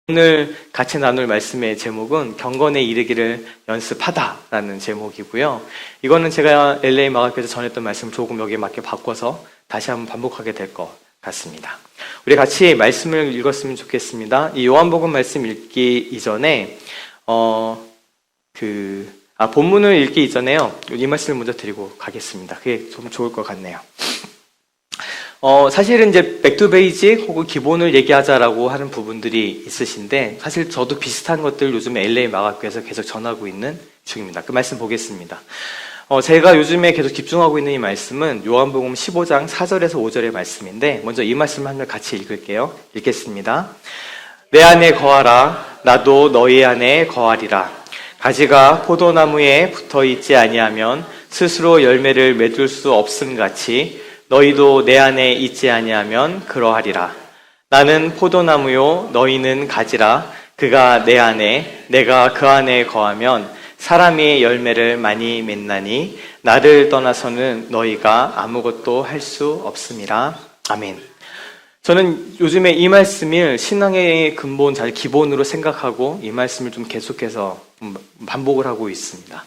오늘 같이 나눌 말씀의 제목은 경건에 이르기를 연습하다라는 제목이고요. 이거는 제가 LA 마가교에서 전했던 말씀을 조금 여기에 맞게 바꿔서 다시 한번 반복하게 될 것 같습니다. 우리 같이 말씀을 읽었으면 좋겠습니다. 이 요한복음 말씀 읽기 이전에 본문을 읽기 이전에요. 이 말씀을 먼저 드리고 가겠습니다. 그게 좀 좋을 것 같네요. 사실은 이제 백투베이직 혹은 기본을 얘기하자라고 하는 부분들이 있으신데, 사실 저도 비슷한 것들 요즘 LA 마가교에서 계속 전하고 있는 중입니다. 그 말씀 보겠습니다. 제가 요즘에 계속 집중하고 있는 이 말씀은 요한복음 15장 4절에서 5절의 말씀인데, 먼저 이 말씀 한번 같이 읽을게요. 읽겠습니다. 내 안에 거하라. 나도 너희 안에 거하리라. 가지가 포도나무에 붙어 있지 아니하면 스스로 열매를 맺을 수 없음 같이 너희도 내 안에 있지 아니하면 그러하리라. 나는 포도나무요 너희는 가지라. 그가 내 안에 내가 그 안에 거하면 사람이 열매를 많이 맺나니 나를 떠나서는 너희가 아무것도 할 수 없음이라. 아멘. 저는 요즘에 이 말씀을 신앙의 근본, 잘 기본으로 생각하고 이 말씀을 좀 계속해서 반복을 하고 있습니다.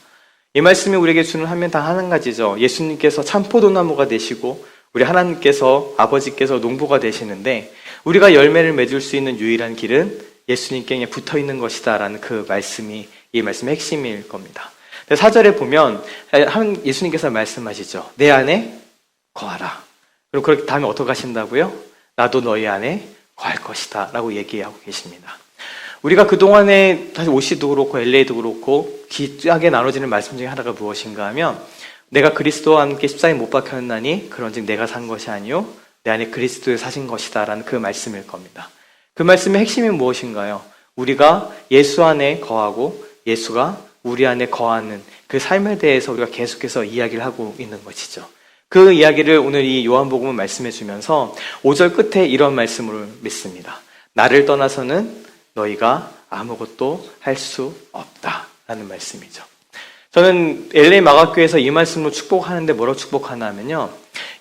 이 말씀이 우리에게 주는 하면 다 한 가지죠. 예수님께서 참 포도나무가 되시고 우리 하나님께서, 아버지께서 농부가 되시는데 우리가 열매를 맺을 수 있는 유일한 길은 예수님께 붙어 있는 것이다 라는 그 말씀이 이 말씀의 핵심일 겁니다. 4절에 보면 예수님께서 말씀하시죠. 내 안에 거하라. 그럼 그렇게 다음에 어떻게 하신다고요? 나도 너희 안에 거할 것이다 라고 얘기하고 계십니다. 우리가 그동안에 사실 OC도 그렇고 LA도 그렇고 귀하게 나눠지는 말씀 중에 하나가 무엇인가 하면 내가 그리스도와 함께 십자가에 못 박혔나니 그런즉 내가 산 것이 아니요 내 안에 그리스도에 사신 것이다 라는 그 말씀일 겁니다. 그 말씀의 핵심이 무엇인가요? 우리가 예수 안에 거하고 예수가 우리 안에 거하는 그 삶에 대해서 우리가 계속해서 이야기를 하고 있는 것이죠. 그 이야기를 오늘 이 요한복음은 말씀해 주면서 5절 끝에 이런 말씀을 믿습니다. 나를 떠나서는 너희가 아무것도 할 수 없다라는 말씀이죠. 저는 LA 마가교에서 이 말씀으로 축복하는데 뭐라고 축복하나 하면요.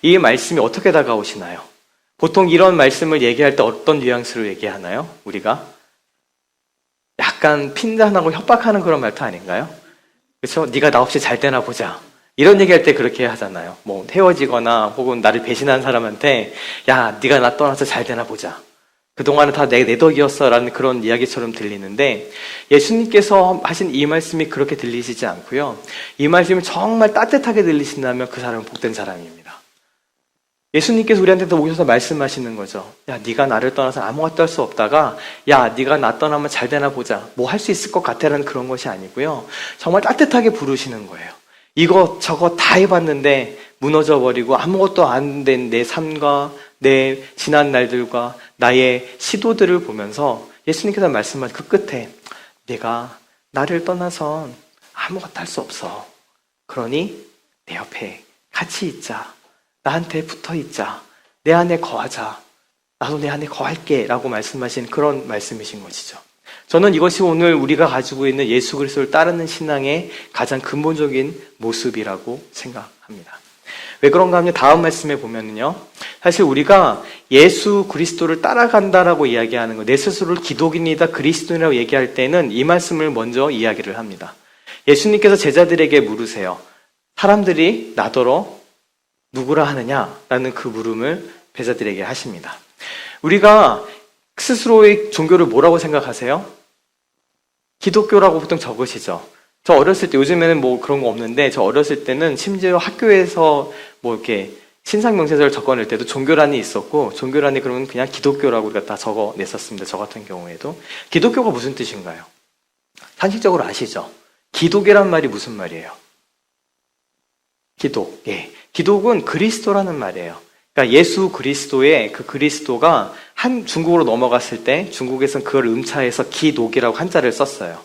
이 말씀이 어떻게 다가오시나요? 보통 이런 말씀을 얘기할 때 어떤 뉘앙스로 얘기하나요? 우리가 약간 핀잔하고 협박하는 그런 말투 아닌가요? 그렇죠? 네가 나 없이 잘 되나 보자. 이런 얘기할 때 그렇게 하잖아요. 뭐 헤어지거나 혹은 나를 배신한 사람한테 야, 네가 나 떠나서 잘 되나 보자. 그동안은 다 내 덕이었어 라는 그런 이야기처럼 들리는데 예수님께서 하신 이 말씀이 그렇게 들리시지 않고요. 이 말씀이 정말 따뜻하게 들리신다면 그 사람은 복된 사람입니다. 예수님께서 우리한테 오셔서 말씀하시는 거죠. 야, 네가 나를 떠나서 아무것도 할 수 없다가 야, 네가 나 떠나면 잘 되나 보자. 뭐 할 수 있을 것 같아라는 그런 것이 아니고요. 정말 따뜻하게 부르시는 거예요. 이거 저거 다 해봤는데 무너져 버리고 아무것도 안 된 내 삶과 내 지난 날들과 나의 시도들을 보면서 예수님께서 말씀하신 그 끝에 내가 나를 떠나선 아무것도 할 수 없어. 그러니 내 옆에 같이 있자. 나한테 붙어 있자. 내 안에 거하자. 나도 내 안에 거할게 라고 말씀하신 그런 말씀이신 것이죠. 저는 이것이 오늘 우리가 가지고 있는 예수 그리스도를 따르는 신앙의 가장 근본적인 모습이라고 생각합니다. 왜 그런가 하면 다음 말씀에 보면은요. 사실 우리가 예수 그리스도를 따라간다라고 이야기하는 거, 내 스스로를 기독인이다, 그리스도인이라고 얘기할 때는 이 말씀을 먼저 이야기를 합니다. 예수님께서 제자들에게 물으세요. 사람들이 나더러 누구라 하느냐라는 그 물음을 제자들에게 하십니다. 우리가 스스로의 종교를 뭐라고 생각하세요? 기독교라고 보통 적으시죠. 저 어렸을 때, 요즘에는 뭐 그런 거 없는데, 저 어렸을 때는 심지어 학교에서 뭐 이렇게 신상명세서를 적어낼 때도 종교란이 있었고, 종교란이 그러면 그냥 기독교라고 우리가 다 적어냈었습니다. 저 같은 경우에도. 기독교가 무슨 뜻인가요? 상식적으로 아시죠? 기독이란 말이 무슨 말이에요? 기독. 예. 기독은 그리스도라는 말이에요. 그러니까 예수 그리스도의 그 그리스도가 중국으로 넘어갔을 때 중국에서는 그걸 음차해서 기독이라고 한자를 썼어요.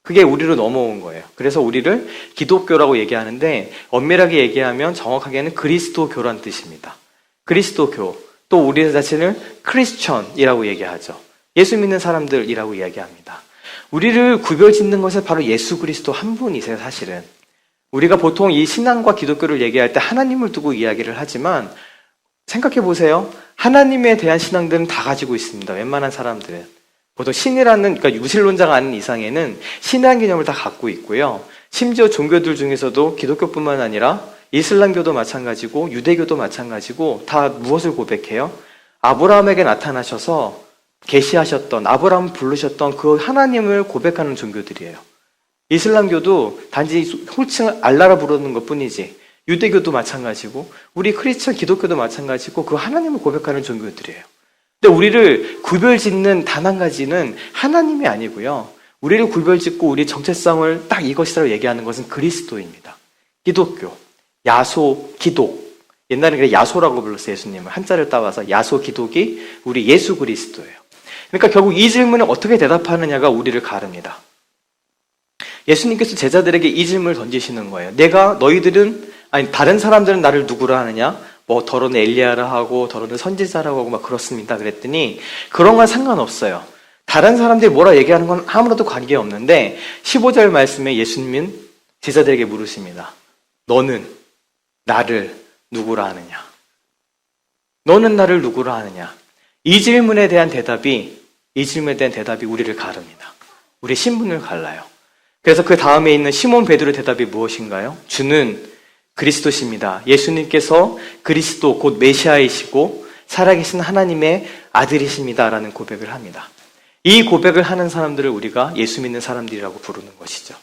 그게 우리로 넘어온 거예요. 그래서 우리를 기독교라고 얘기하는데 엄밀하게 얘기하면 정확하게는 그리스도교란 뜻입니다. 그리스도교. 또 우리 자신을 크리스천이라고 얘기하죠. 예수 믿는 사람들이라고 이야기합니다. 우리를 구별짓는 것은 바로 예수 그리스도 한 분이세요, 사실은. 우리가 보통 이 신앙과 기독교를 얘기할 때 하나님을 두고 이야기를 하지만 생각해 보세요. 하나님에 대한 신앙들은 다 가지고 있습니다. 웬만한 사람들은. 보통 신이라는, 그러니까 유실론자가 아닌 이상에는 신이라는 개념을 다 갖고 있고요. 심지어 종교들 중에서도 기독교뿐만 아니라 이슬람교도 마찬가지고 유대교도 마찬가지고 다 무엇을 고백해요? 아브라함에게 나타나셔서 계시하셨던, 아브라함을 부르셨던 그 하나님을 고백하는 종교들이에요. 이슬람교도 단지 호칭을 알라라 부르는 것 뿐이지, 유대교도 마찬가지고 우리 크리스천 기독교도 마찬가지고 그 하나님을 고백하는 종교들이에요. 근데 우리를 구별짓는 단 한 가지는 하나님이 아니고요. 우리를 구별짓고 우리 정체성을 딱 이것이라고 얘기하는 것은 그리스도입니다. 기독교, 야소, 기독. 옛날에 야소라고 불렀어요, 예수님을. 한자를 따와서 야소, 기독이 우리 예수 그리스도예요. 그러니까 결국 이 질문에 어떻게 대답하느냐가 우리를 가릅니다. 예수님께서 제자들에게 이 질문을 던지시는 거예요. 다른 사람들은 나를 누구라 하느냐? 뭐 더러는 엘리야라 하고 더러는 선지자라고 하고 막 그렇습니다. 그랬더니 그런 건 상관없어요. 다른 사람들이 뭐라 얘기하는 건 아무래도 관계없는데 15절 말씀에 예수님은 제자들에게 물으십니다. 너는 나를 누구라 하느냐? 너는 나를 누구라 하느냐? 이 질문에 대한 대답이 우리를 가릅니다. 우리 신분을 갈라요. 그래서 그 다음에 있는 시몬 베드로의 대답이 무엇인가요? 주는 그리스도십니다. 예수님께서 그리스도 곧 메시아이시고 살아계신 하나님의 아들이십니다. 라는 고백을 합니다. 이 고백을 하는 사람들을 우리가 예수 믿는 사람들이라고 부르는 것이죠.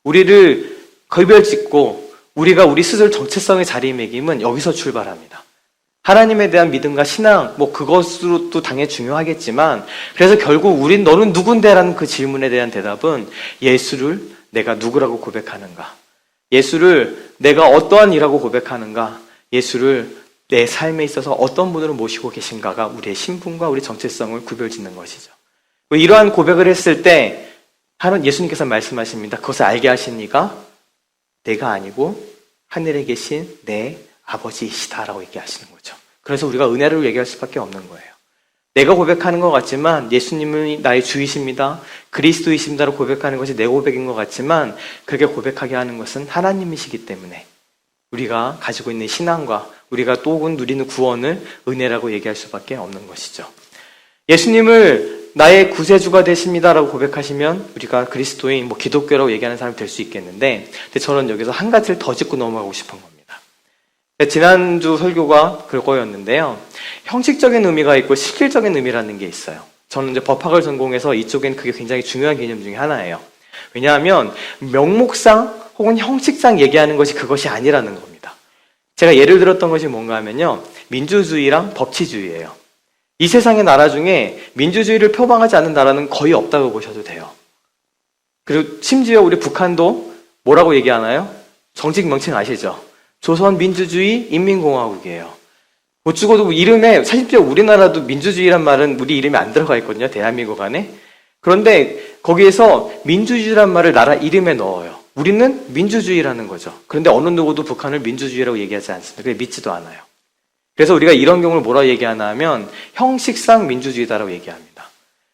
우리를 걸별짓고 우리가 우리 스스로 정체성의 자리매김은 여기서 출발합니다. 하나님에 대한 믿음과 신앙, 그것으로도 당연히 중요하겠지만, 그래서 결국 너는 누군데? 라는 그 질문에 대한 대답은 예수를 내가 누구라고 고백하는가? 예수를 내가 어떠한 이라고 고백하는가? 예수를 내 삶에 있어서 어떤 분으로 모시고 계신가가 우리의 신분과 우리 정체성을 구별짓는 것이죠. 이러한 고백을 했을 때 예수님께서 말씀하십니다. 그것을 알게 하신 이가 내가 아니고 하늘에 계신 내 아버지이시다라고 얘기하시는 거죠. 그래서 우리가 은혜를 얘기할 수밖에 없는 거예요. 내가 고백하는 것 같지만 예수님은 나의 주이십니다. 그리스도이십니다로 고백하는 것이 내 고백인 것 같지만 그렇게 고백하게 하는 것은 하나님이시기 때문에 우리가 가지고 있는 신앙과 우리가 또 누리는 구원을 은혜라고 얘기할 수밖에 없는 것이죠. 예수님을 나의 구세주가 되십니다라고 고백하시면 우리가 그리스도인, 기독교라고 얘기하는 사람이 될 수 있겠는데, 근데 저는 여기서 한 가지를 더 짚고 넘어가고 싶은 겁니다. 지난주 설교가 그거였는데요. 형식적인 의미가 있고 실질적인 의미라는 게 있어요. 저는 이제 법학을 전공해서 이쪽엔 그게 굉장히 중요한 개념 중에 하나예요. 왜냐하면 명목상 혹은 형식상 얘기하는 것이 그것이 아니라는 겁니다. 제가 예를 들었던 것이 뭔가 하면요. 민주주의랑 법치주의예요. 이 세상의 나라 중에 민주주의를 표방하지 않는 나라는 거의 없다고 보셔도 돼요. 그리고 심지어 우리 북한도 뭐라고 얘기하나요? 정식 명칭 아시죠? 조선민주주의 인민공화국이에요. 못 죽어도 이름에, 사실 우리나라도 민주주의란 말은 우리 이름에 안 들어가 있거든요. 대한민국 안에. 그런데 거기에서 민주주의란 말을 나라 이름에 넣어요. 우리는 민주주의라는 거죠. 그런데 어느 누구도 북한을 민주주의라고 얘기하지 않습니다. 그게 믿지도 않아요. 그래서 우리가 이런 경우를 뭐라고 얘기하나 하면 형식상 민주주의다라고 얘기합니다.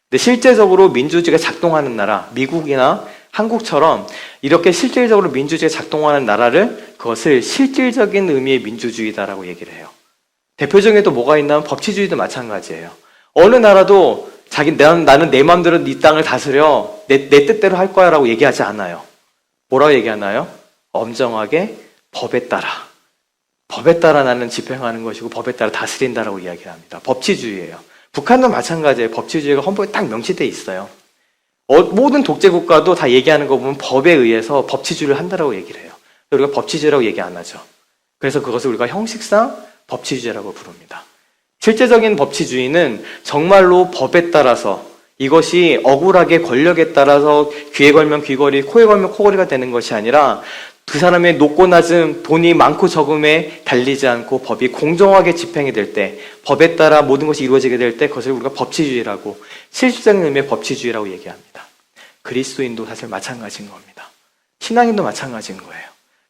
근데 실제적으로 민주주의가 작동하는 나라, 미국이나 한국처럼 이렇게 실질적으로 민주주의가 작동하는 나라를 그것을 실질적인 의미의 민주주의다라고 얘기를 해요. 대표적인 또 뭐가 있냐면 법치주의도 마찬가지예요. 어느 나라도 나는 내 마음대로 네 땅을 다스려 내 뜻대로 할 거야 라고 얘기하지 않아요. 뭐라고 얘기하나요? 엄정하게 법에 따라 나는 집행하는 것이고 법에 따라 다스린다라고 이야기를 합니다. 법치주의예요. 북한도 마찬가지예요. 법치주의가 헌법에 딱 명시되어 있어요. 모든 독재국가도 다 얘기하는 거 보면 법에 의해서 법치주의를 한다라고 얘기를 해요. 우리가 법치주의라고 얘기 안 하죠. 그래서 그것을 우리가 형식상 법치주의라고 부릅니다. 실제적인 법치주의는 정말로 법에 따라서 이것이 억울하게 권력에 따라서 귀에 걸면 귀걸이, 코에 걸면 코걸이가 되는 것이 아니라 그 사람의 높고 낮음, 돈이 많고 적음에 달리지 않고 법이 공정하게 집행이 될 때, 법에 따라 모든 것이 이루어지게 될 때 그것을 우리가 법치주의라고, 실질적인 의미의 법치주의라고 얘기합니다. 그리스도인도 사실 마찬가지인 겁니다. 신앙인도 마찬가지인 거예요.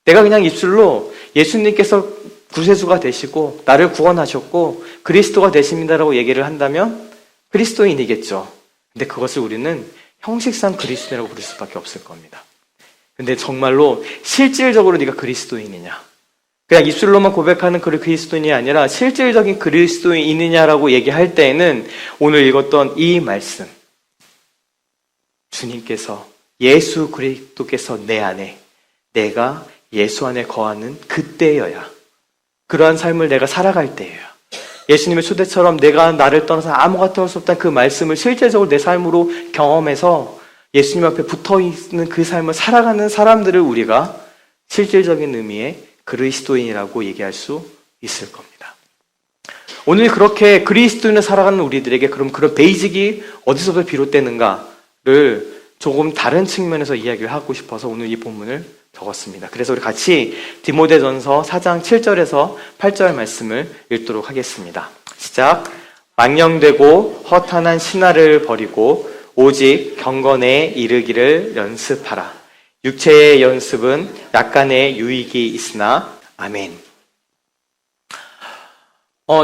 내가 그냥 입술로 예수님께서 구세주가 되시고 나를 구원하셨고 그리스도가 되십니다라고 얘기를 한다면 그리스도인이겠죠. 근데 그것을 우리는 형식상 그리스도인이라고 부를 수밖에 없을 겁니다. 근데 정말로 실질적으로 네가 그리스도인이냐, 그냥 입술로만 고백하는 그리스도인이 아니라 실질적인 그리스도인이냐라고 얘기할 때에는 오늘 읽었던 이 말씀, 주님께서, 예수 그리스도께서 내 안에, 내가 예수 안에 거하는 그때여야, 그러한 삶을 내가 살아갈 때여야, 예수님의 초대처럼 내가 나를 떠나서 아무것도 할 수 없다는 그 말씀을 실제적으로 내 삶으로 경험해서 예수님 앞에 붙어있는 그 삶을 살아가는 사람들을 우리가 실질적인 의미의 그리스도인이라고 얘기할 수 있을 겁니다. 오늘 그렇게 그리스도인을 살아가는 우리들에게 그럼 그런 베이직이 어디서부터 비롯되는가를 조금 다른 측면에서 이야기를 하고 싶어서 오늘 이 본문을 적었습니다. 그래서 우리 같이 디모데전서 4장 7절에서 8절 말씀을 읽도록 하겠습니다. 시작. 망령되고 허탄한 신화를 버리고 오직 경건에 이르기를 연습하라. 육체의 연습은 약간의 유익이 있으나 아멘.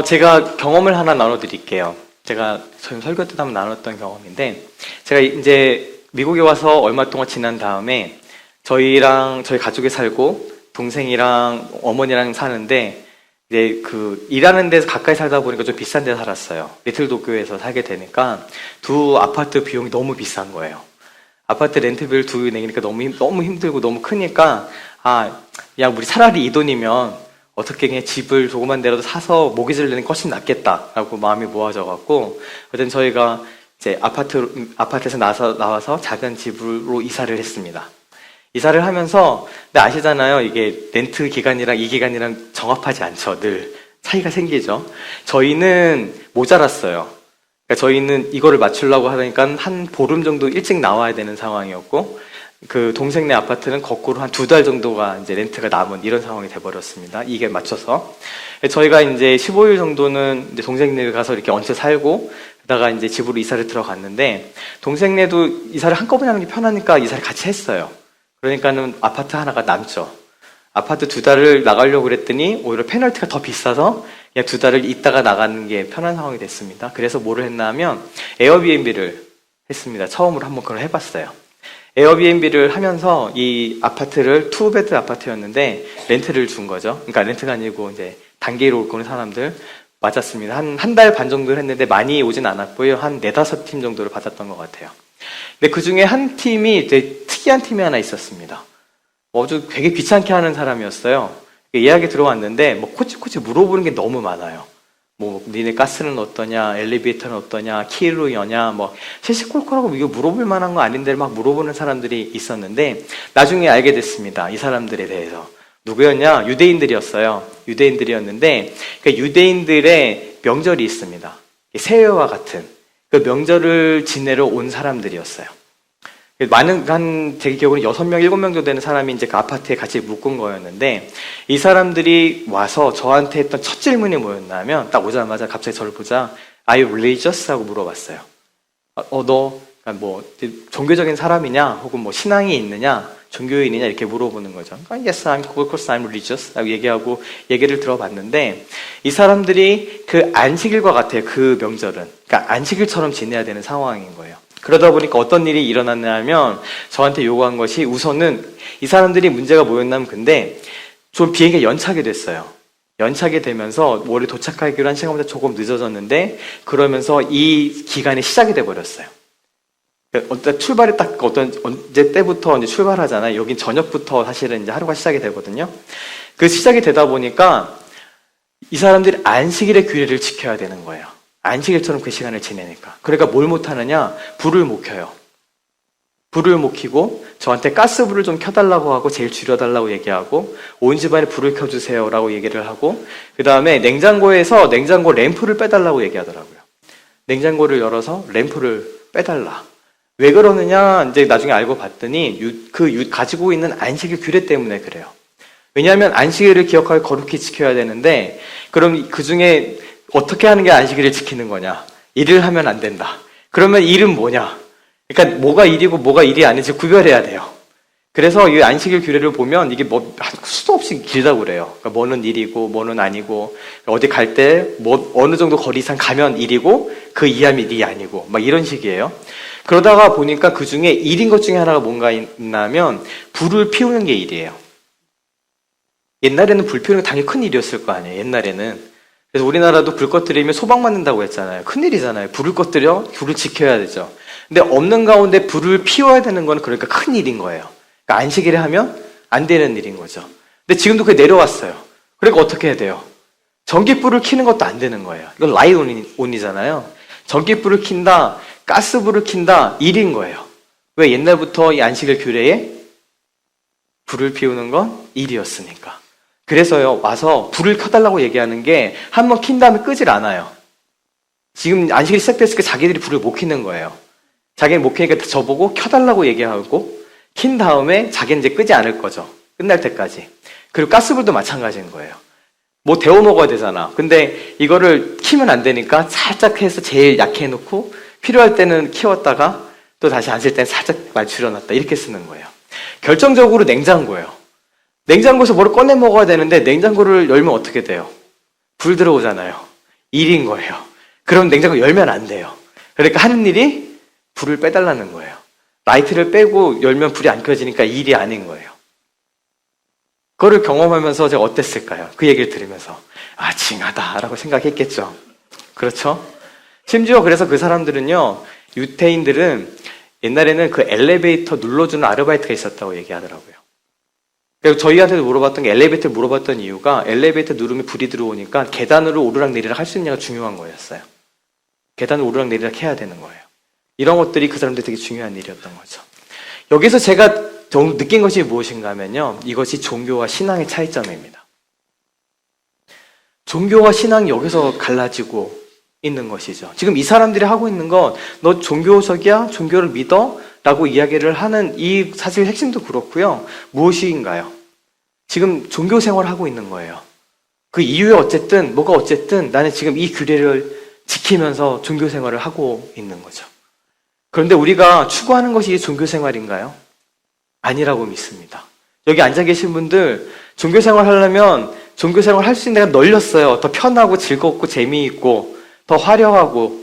제가 경험을 하나 나눠드릴게요. 제가 저희 설교 때 한번 나눴던 경험인데, 제가 이제 미국에 와서 얼마 동안 지난 다음에 저희랑 저희 가족이 살고 동생이랑 어머니랑 사는데, 이제 그 일하는 데서 가까이 살다 보니까 좀 비싼 데 살았어요. 리틀 도쿄에서 살게 되니까 두 아파트 비용이 너무 비싼 거예요. 아파트 렌트비를 두 내니까 너무 힘들고 너무 크니까, 그냥 우리 차라리 이 돈이면 어떻게 그냥 집을 조그만 데라도 사서 모기지를 내는 게 훨씬 낫겠다라고 마음이 모아져갖고, 그땐 저희가 이제 아파트에서 나와서 작은 집으로 이사를 했습니다. 이사를 하면서, 근데 아시잖아요. 이게 렌트 기간이랑 이 기간이랑 정합하지 않죠. 늘 차이가 생기죠. 저희는 모자랐어요. 그러니까 저희는 이거를 맞추려고 하니까 한 보름 정도 일찍 나와야 되는 상황이었고, 그 동생네 아파트는 거꾸로 한 2달 정도가 이제 렌트가 남은 이런 상황이 돼버렸습니다. 이게 맞춰서. 저희가 이제 15일 정도는 이제 동생네 가서 이렇게 얹혀 살고, 그러다가 이제 집으로 이사를 들어갔는데, 동생네도 이사를 한꺼번에 하는 게 편하니까 이사를 같이 했어요. 그러니까는 아파트 하나가 남죠. 아파트 2달을 나가려고 그랬더니 오히려 페널티가 더 비싸서 그냥 2달을 있다가 나가는 게 편한 상황이 됐습니다. 그래서 뭐를 했나 하면 에어비앤비를 했습니다. 처음으로 한번 그걸 해봤어요. 에어비앤비를 하면서 이 아파트를 2베드 아파트였는데 렌트를 준 거죠. 그러니까 렌트가 아니고 이제 단기로 오는 사람들 맞았습니다. 한 달 반 정도 했는데 많이 오진 않았고요. 한 4-5팀 정도를 받았던 것 같아요. 근데 그 중에 한 팀이 되게 특이한 팀이 하나 있었습니다. 아주 되게 귀찮게 하는 사람이었어요. 예약이 들어왔는데 뭐 코치코치 물어보는 게 너무 많아요. 뭐 니네 가스는 어떠냐, 엘리베이터는 어떠냐, 키로 여냐, 뭐 시시콜콜하고 이거 물어볼 만한 거 아닌데 막 물어보는 사람들이 있었는데, 나중에 알게 됐습니다. 이 사람들에 대해서. 누구였냐? 유대인들이었어요. 유대인들이었는데 그 유대인들의 명절이 있습니다. 세회와 같은 그 명절을 지내러 온 사람들이었어요. 제 기억으로는 6명, 7명 정도 되는 사람이 이제 그 아파트에 같이 묶은 거였는데, 이 사람들이 와서 저한테 했던 첫 질문이 뭐였냐면, 딱 오자마자 갑자기 저를 보자, Are you religious? 하고 물어봤어요. 너, 뭐, 종교적인 사람이냐? 혹은 뭐, 신앙이 있느냐? 종교인이냐? 이렇게 물어보는 거죠. Yes, of course I'm religious. 라고 얘기하고 얘기를 들어봤는데, 이 사람들이 그 안식일과 같아요. 그 명절은. 그러니까 안식일처럼 지내야 되는 상황인 거예요. 그러다 보니까 어떤 일이 일어났냐면, 저한테 요구한 것이, 우선은 이 사람들이 문제가 뭐였냐면, 근데 좀 비행기가 연착이 됐어요. 연착이 되면서 원래 도착하기로 한 시간보다 조금 늦어졌는데, 그러면서 이 기간이 시작이 돼버렸어요. 출발이 딱 언제 때부터 이제 출발하잖아요. 여긴 저녁부터 사실은 이제 하루가 시작이 되거든요. 그 시작이 되다 보니까 이 사람들이 안식일의 규례를 지켜야 되는 거예요. 안식일처럼 그 시간을 지내니까. 그러니까 뭘 못하느냐? 불을 못 켜요. 불을 못 켜고 저한테 가스불을 좀 켜달라고 하고 제일 줄여달라고 얘기하고, 온 집안에 불을 켜주세요 라고 얘기를 하고, 그 다음에 냉장고에서 냉장고 램프를 빼달라고 얘기하더라고요. 냉장고를 열어서 램프를 빼달라. 왜 그러느냐 이제 나중에 알고 봤더니 가지고 있는 안식일 규례 때문에 그래요. 왜냐하면 안식일을 기억하고 거룩히 지켜야 되는데, 그럼 그 중에 어떻게 하는 게 안식일을 지키는 거냐? 일을 하면 안 된다. 그러면 일은 뭐냐? 그러니까 뭐가 일이고 뭐가 일이 아닌지 구별해야 돼요. 그래서 이 안식일 규례를 보면 이게 뭐 수도 없이 길다고 그래요. 그러니까 뭐는 일이고 뭐는 아니고, 어디 갈 때 뭐 어느 정도 거리 이상 가면 일이고 그 이하면 일이 아니고 막 이런 식이에요. 그러다가 보니까 그 중에 일인 것 중에 하나가 뭔가 있냐면 불을 피우는 게 일이에요. 옛날에는 불 피우는 게 당연히 큰 일이었을 거 아니에요. 옛날에는. 그래서 우리나라도 불 꺼뜨리면 소방 맞는다고 했잖아요. 큰일이잖아요. 불을 꺼뜨려 불을 지켜야 되죠. 근데 없는 가운데 불을 피워야 되는 건 그러니까 큰 일인 거예요. 그러니까 안식일에 하면 안 되는 일인 거죠. 근데 지금도 그게 내려왔어요. 그러니까 어떻게 해야 돼요? 전기불을 켜는 것도 안 되는 거예요. 이건 라이트 온이잖아요. 전기불을 킨다, 가스불을 킨다, 일인 거예요. 왜? 옛날부터 이 안식일 규례에 불을 피우는 건 일이었으니까. 그래서요, 와서 불을 켜달라고 얘기하는 게 한 번 킨 다음에 끄질 않아요. 지금 안식일이 시작됐으니까 자기들이 불을 못 켜는 거예요. 자기는 못 켜니까 저보고 켜달라고 얘기하고 킨 다음에 자기는 이제 끄지 않을 거죠. 끝날 때까지. 그리고 가스불도 마찬가지인 거예요. 뭐 데워 먹어야 되잖아. 근데 이거를 키면 안 되니까 살짝 해서 제일 약해 놓고 필요할 때는 키웠다가 또 다시 안 쓸 때는 살짝 줄여놨다. 이렇게 쓰는 거예요. 결정적으로 냉장고예요. 냉장고에서 뭐를 꺼내 먹어야 되는데 냉장고를 열면 어떻게 돼요? 불 들어오잖아요. 일인 거예요. 그럼 냉장고 열면 안 돼요. 그러니까 하는 일이 불을 빼달라는 거예요. 라이트를 빼고 열면 불이 안 켜지니까 일이 아닌 거예요. 그거를 경험하면서 제가 어땠을까요? 그 얘기를 들으면서 아, 징하다라고 생각했겠죠. 그렇죠? 심지어 그래서 그 사람들은요, 유태인들은 옛날에는 그 엘리베이터 눌러주는 아르바이트가 있었다고 얘기하더라고요. 그리고 저희한테도 물어봤던 게, 엘리베이터를 물어봤던 이유가 엘리베이터 누르면 불이 들어오니까 계단으로 오르락내리락 할 수 있냐가 중요한 거였어요. 계단을 오르락내리락 해야 되는 거예요. 이런 것들이 그 사람들 되게 중요한 일이었던 거죠. 여기서 제가 느낀 것이 무엇인가 하면요, 이것이 종교와 신앙의 차이점입니다. 종교와 신앙이 여기서 갈라지고 있는 것이죠. 지금 이 사람들이 하고 있는 건 너 종교적이야? 종교를 믿어? 라고 이야기를 하는 이 사실 핵심도 그렇고요. 무엇인가요? 지금 종교 생활을 하고 있는 거예요. 그 이후에 어쨌든 뭐가 어쨌든 나는 지금 이 규례를 지키면서 종교 생활을 하고 있는 거죠. 그런데 우리가 추구하는 것이 종교 생활인가요? 아니라고 믿습니다. 여기 앉아 계신 분들 종교 생활 하려면 종교 생활 할 수 있는 데가 널렸어요. 더 편하고 즐겁고 재미있고 더 화려하고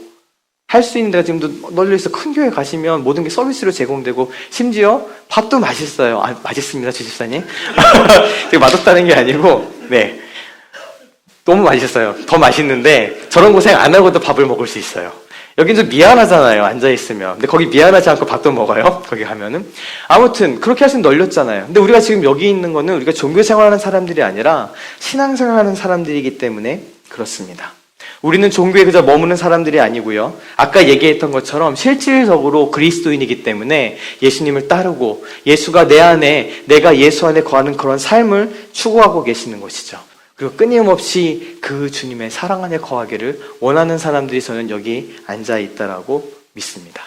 할 수 있는 데가 지금도 널려있어. 큰 교회 가시면 모든 게 서비스로 제공되고 심지어 밥도 맛있어요. 아, 맛있습니다, 주집사님. 되게 맛없다는 게 아니고 네, 너무 맛있어요. 더 맛있는데 저런 고생 안 하고도 밥을 먹을 수 있어요. 여긴 좀 미안하잖아요, 앉아있으면. 근데 거기 미안하지 않고 밥도 먹어요, 거기 가면은. 아무튼 그렇게 할 수 있는 널렸잖아요. 근데 우리가 지금 여기 있는 거는 우리가 종교 생활하는 사람들이 아니라 신앙생활하는 사람들이기 때문에 그렇습니다. 우리는 종교에 그저 머무는 사람들이 아니고요, 아까 얘기했던 것처럼 실질적으로 그리스도인이기 때문에 예수님을 따르고 예수가 내 안에, 내가 예수 안에 거하는 그런 삶을 추구하고 계시는 것이죠. 그리고 끊임없이 그 주님의 사랑 안에 거하기를 원하는 사람들이 저는 여기 앉아있다라고 믿습니다.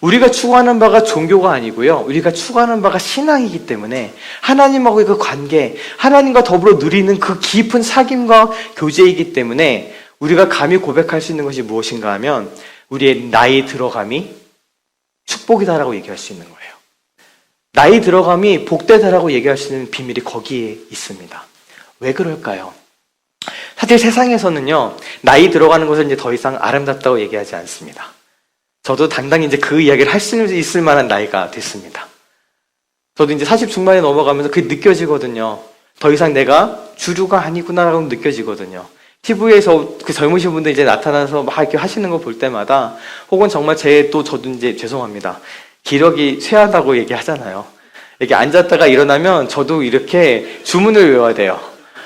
우리가 추구하는 바가 종교가 아니고요, 우리가 추구하는 바가 신앙이기 때문에 하나님하고의 그 관계, 하나님과 더불어 누리는 그 깊은 사귐과 교제이기 때문에 우리가 감히 고백할 수 있는 것이 무엇인가 하면 우리의 나이 들어감이 축복이다라고 얘기할 수 있는 거예요. 나이 들어감이 복되다라고 얘기할 수 있는 비밀이 거기에 있습니다. 왜 그럴까요? 사실 세상에서는요, 나이 들어가는 것을 이제 더 이상 아름답다고 얘기하지 않습니다. 저도 당당히 이제 그 이야기를 할 수 있을 만한 나이가 됐습니다. 저도 이제 40 중반에 넘어가면서 그게 느껴지거든요. 더 이상 내가 주류가 아니구나라고 느껴지거든요. TV에서 그 젊으신 분들 이제 나타나서 막 이렇게 하시는 거 볼 때마다, 혹은 정말 저도 이제 죄송합니다, 기력이 쇠하다고 얘기하잖아요. 이렇게 앉았다가 일어나면 저도 이렇게 주문을 외워야 돼요.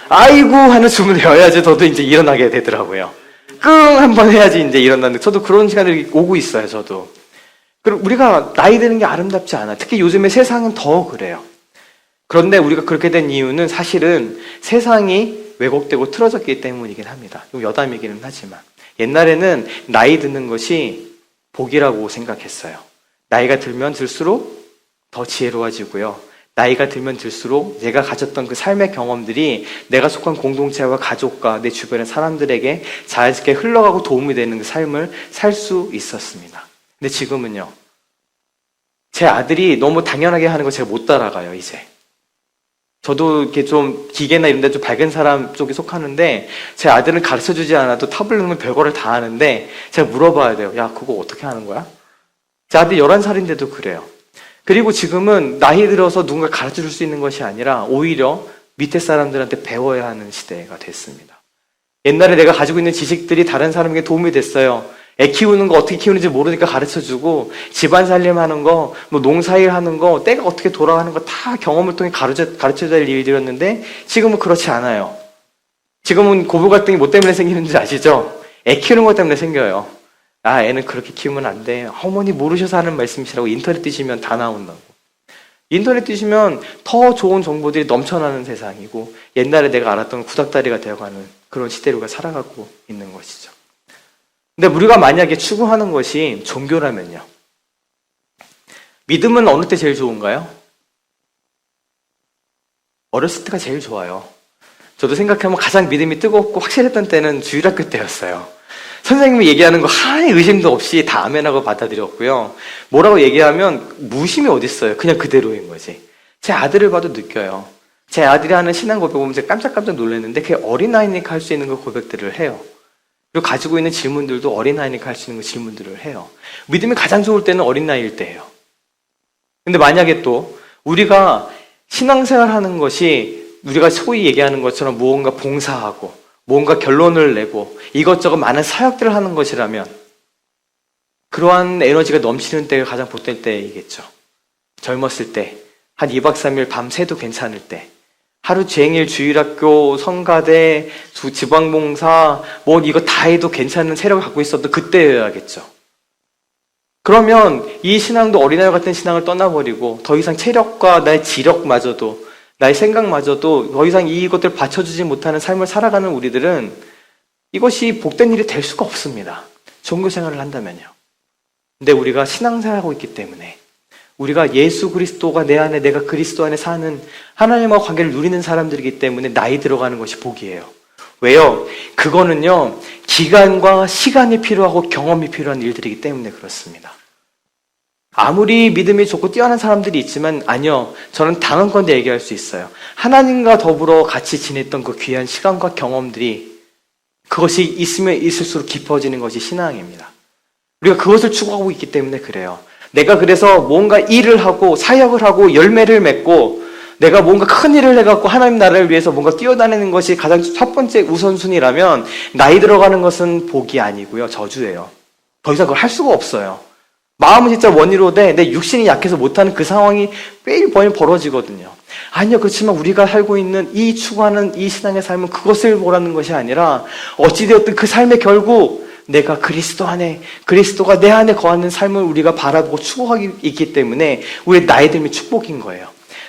아이고 하는 주문을 외워야지 저도 이제 일어나게 되더라고요. 끙 한번 해야지 이제 일어나는데, 저도 그런 시간들이 오고 있어요, 저도. 그리고 우리가 나이 드는 게 아름답지 않아. 특히 요즘에 세상은 더 그래요. 그런데 우리가 그렇게 된 이유는 사실은 세상이 왜곡되고 틀어졌기 때문이긴 합니다. 여담이기는 하지만 옛날에는 나이 드는 것이 복이라고 생각했어요. 나이가 들면 들수록 더 지혜로워지고요, 나이가 들면 들수록 내가 가졌던 그 삶의 경험들이 내가 속한 공동체와 가족과 내 주변의 사람들에게 자연스럽게 흘러가고 도움이 되는 그 삶을 살 수 있었습니다. 근데 지금은요, 제 아들이 너무 당연하게 하는 거 제가 못 따라가요, 이제. 저도 이렇게 좀 기계나 이런 데 좀 밝은 사람 쪽에 속하는데, 제 아들은 가르쳐 주지 않아도 탑을 넣으면 별거를 다 하는데 제가 물어봐야 돼요. 야, 그거 어떻게 하는 거야? 제 아들이 11살인데도 그래요. 그리고 지금은 나이 들어서 누군가 가르쳐 줄 수 있는 것이 아니라 오히려 밑에 사람들한테 배워야 하는 시대가 됐습니다. 옛날에 내가 가지고 있는 지식들이 다른 사람에게 도움이 됐어요. 애 키우는 거 어떻게 키우는지 모르니까 가르쳐주고, 집안 살림하는 거, 뭐 농사일 하는 거, 때가 어떻게 돌아가는 거 다 경험을 통해 가르쳐줘야 될 일들이었는데, 지금은 그렇지 않아요. 지금은 고부 갈등이 뭐 때문에 생기는 줄 아시죠? 애 키우는 것 때문에 생겨요. 아, 애는 그렇게 키우면 안 돼. 어머니 모르셔서 하는 말씀이시라고 인터넷 뛰시면 다 나온다고. 인터넷 뛰시면 더 좋은 정보들이 넘쳐나는 세상이고, 옛날에 내가 알았던 구닥다리가 되어가는 그런 시대로 우리가 살아가고 있는 것이죠. 근데 우리가 만약에 추구하는 것이 종교라면요. 믿음은 어느 때 제일 좋은가요? 어렸을 때가 제일 좋아요. 저도 생각해보면 가장 믿음이 뜨겁고 확실했던 때는 주일학교 때였어요. 선생님이 얘기하는 거 하나의 의심도 없이 다 아멘하고 받아들였고요. 뭐라고 얘기하면 무심이 어딨어요. 그냥 그대로인 거지. 제 아들을 봐도 느껴요. 제 아들이 하는 신앙 고백 보면 제가 깜짝깜짝 놀랐는데 그게 어린아이니까 할 수 있는 그 고백들을 해요. 그리고 가지고 있는 질문들도 어린아이니까 할 수 있는 그 질문들을 해요. 믿음이 가장 좋을 때는 어린아이일 때예요. 근데 만약에 또 우리가 신앙생활 하는 것이 우리가 소위 얘기하는 것처럼 무언가 봉사하고 뭔가 결론을 내고 이것저것 많은 사역들을 하는 것이라면 그러한 에너지가 넘치는 때가 가장 복될 때이겠죠. 젊었을 때, 한 2박 3일 밤새도 괜찮을 때, 하루 종일 주일학교, 성가대, 지방봉사, 뭐 이거 다 해도 괜찮은 세력을 갖고 있었던 그때여야겠죠. 그러면 이 신앙도 어린아이 같은 신앙을 떠나버리고 더 이상 체력과 나의 지력마저도 나의 생각마저도 더 이상 이것들을 받쳐주지 못하는 삶을 살아가는 우리들은 이것이 복된 일이 될 수가 없습니다. 종교생활을 한다면요. 근데 우리가 신앙생활을 하고 있기 때문에 우리가 예수 그리스도가 내 안에 내가 그리스도 안에 사는 하나님과 관계를 누리는 사람들이기 때문에 나이 들어가는 것이 복이에요. 왜요? 그거는요, 기간과 시간이 필요하고 경험이 필요한 일들이기 때문에 그렇습니다. 아무리 믿음이 좋고 뛰어난 사람들이 있지만 아니요, 저는 당연건대 얘기할 수 있어요. 하나님과 더불어 같이 지냈던 그 귀한 시간과 경험들이 그것이 있으면 있을수록 깊어지는 것이 신앙입니다. 우리가 그것을 추구하고 있기 때문에 그래요. 내가 그래서 뭔가 일을 하고 사역을 하고 열매를 맺고 내가 뭔가 큰 일을 해갖고 하나님 나라를 위해서 뭔가 뛰어다니는 것이 가장 첫 번째 우선순위라면 나이 들어가는 것은 복이 아니고요, 저주예요. 더 이상 그걸 할 수가 없어요. 마음은 진짜 원이로 돼. 내 육신이 약해서 못하는 그 상황이 매일 벌어지거든요. 아니요, 그렇지만 우리가 살고 있는 이 추구하는 이 신앙의 삶은 그것을 보라는 것이 아니라 어찌되었든 그 삶의 결국 내가 그리스도 안에, 그리스도가 내 안에 거하는 삶을 우리가 바라보고 추구하기 있기 때문에 우리의 나이 들면 축복인 거예요.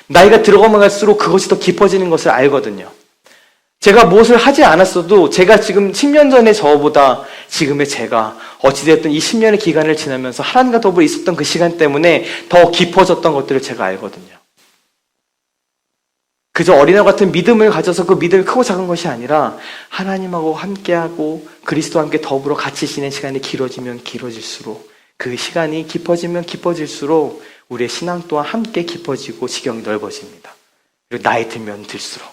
나이가 들어가면 갈수록 그것이 더 깊어지는 것을 알거든요. 제가 무엇을 하지 않았어도 제가 지금 10년 전에 저보다 지금의 제가 어찌되었든 이 10년의 기간을 지나면서 하나님과 더불어 있었던 그 시간 때문에 더 깊어졌던 것들을 제가 알거든요. 그저 어린아이 같은 믿음을 가져서 그 믿음이 크고 작은 것이 아니라 하나님하고 함께하고 그리스도와 함께 더불어 같이 지낸 시간이 길어지면 길어질수록 그 시간이 깊어지면 깊어질수록 우리의 신앙 또한 함께 깊어지고 지경이 넓어집니다. 그리고 나이 들면 들수록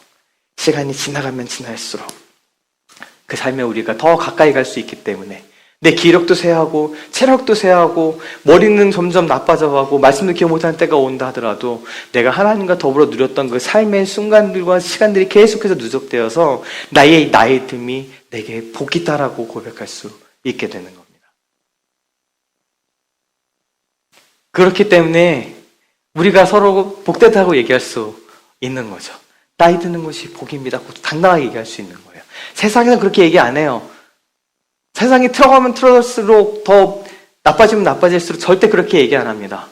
시간이 지나가면 지날수록 그 삶에 우리가 더 가까이 갈 수 있기 때문에 내 기력도 쇠하고 체력도 쇠하고 머리는 점점 나빠져가고 말씀도 기억 못하는 때가 온다 하더라도 내가 하나님과 더불어 누렸던 그 삶의 순간들과 시간들이 계속해서 누적되어서 나의 나이 듦이 내게 복이다라고 고백할 수 있게 되는 겁니다. 그렇기 때문에 우리가 서로 복되다고 얘기할 수 있는 거죠. 나이 드는 것이 복입니다. 당당하게 얘기할 수 있는 거예요. 세상에는 그렇게 얘기 안 해요. 세상이 틀어가면 틀어갈수록 더 나빠지면 나빠질수록 절대 그렇게 얘기 안 합니다.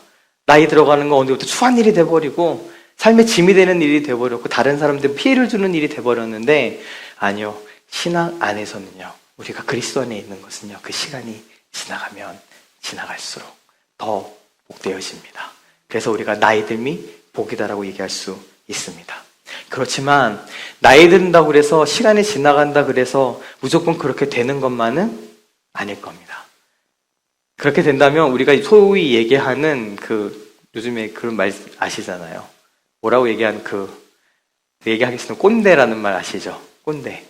나이 들어가는 건 언제부터 추한 일이 돼버리고 삶의 짐이 되는 일이 돼버렸고 다른 사람들 피해를 주는 일이 돼버렸는데 아니요. 신앙 안에서는요. 우리가 그리스도 안에 있는 것은요. 그 시간이 지나가면 지나갈수록 더 복되어집니다. 그래서 우리가 나이 듦이 복이다라고 얘기할 수 있습니다. 그렇지만 나이 든다고 그래서 시간이 지나간다 그래서 무조건 그렇게 되는 것만은 아닐 겁니다. 그렇게 된다면 우리가 소위 얘기하는 요즘에 그런 말 아시잖아요. 뭐라고 얘기하는 얘기하겠습니다. 꼰대라는 말 아시죠? 꼰대.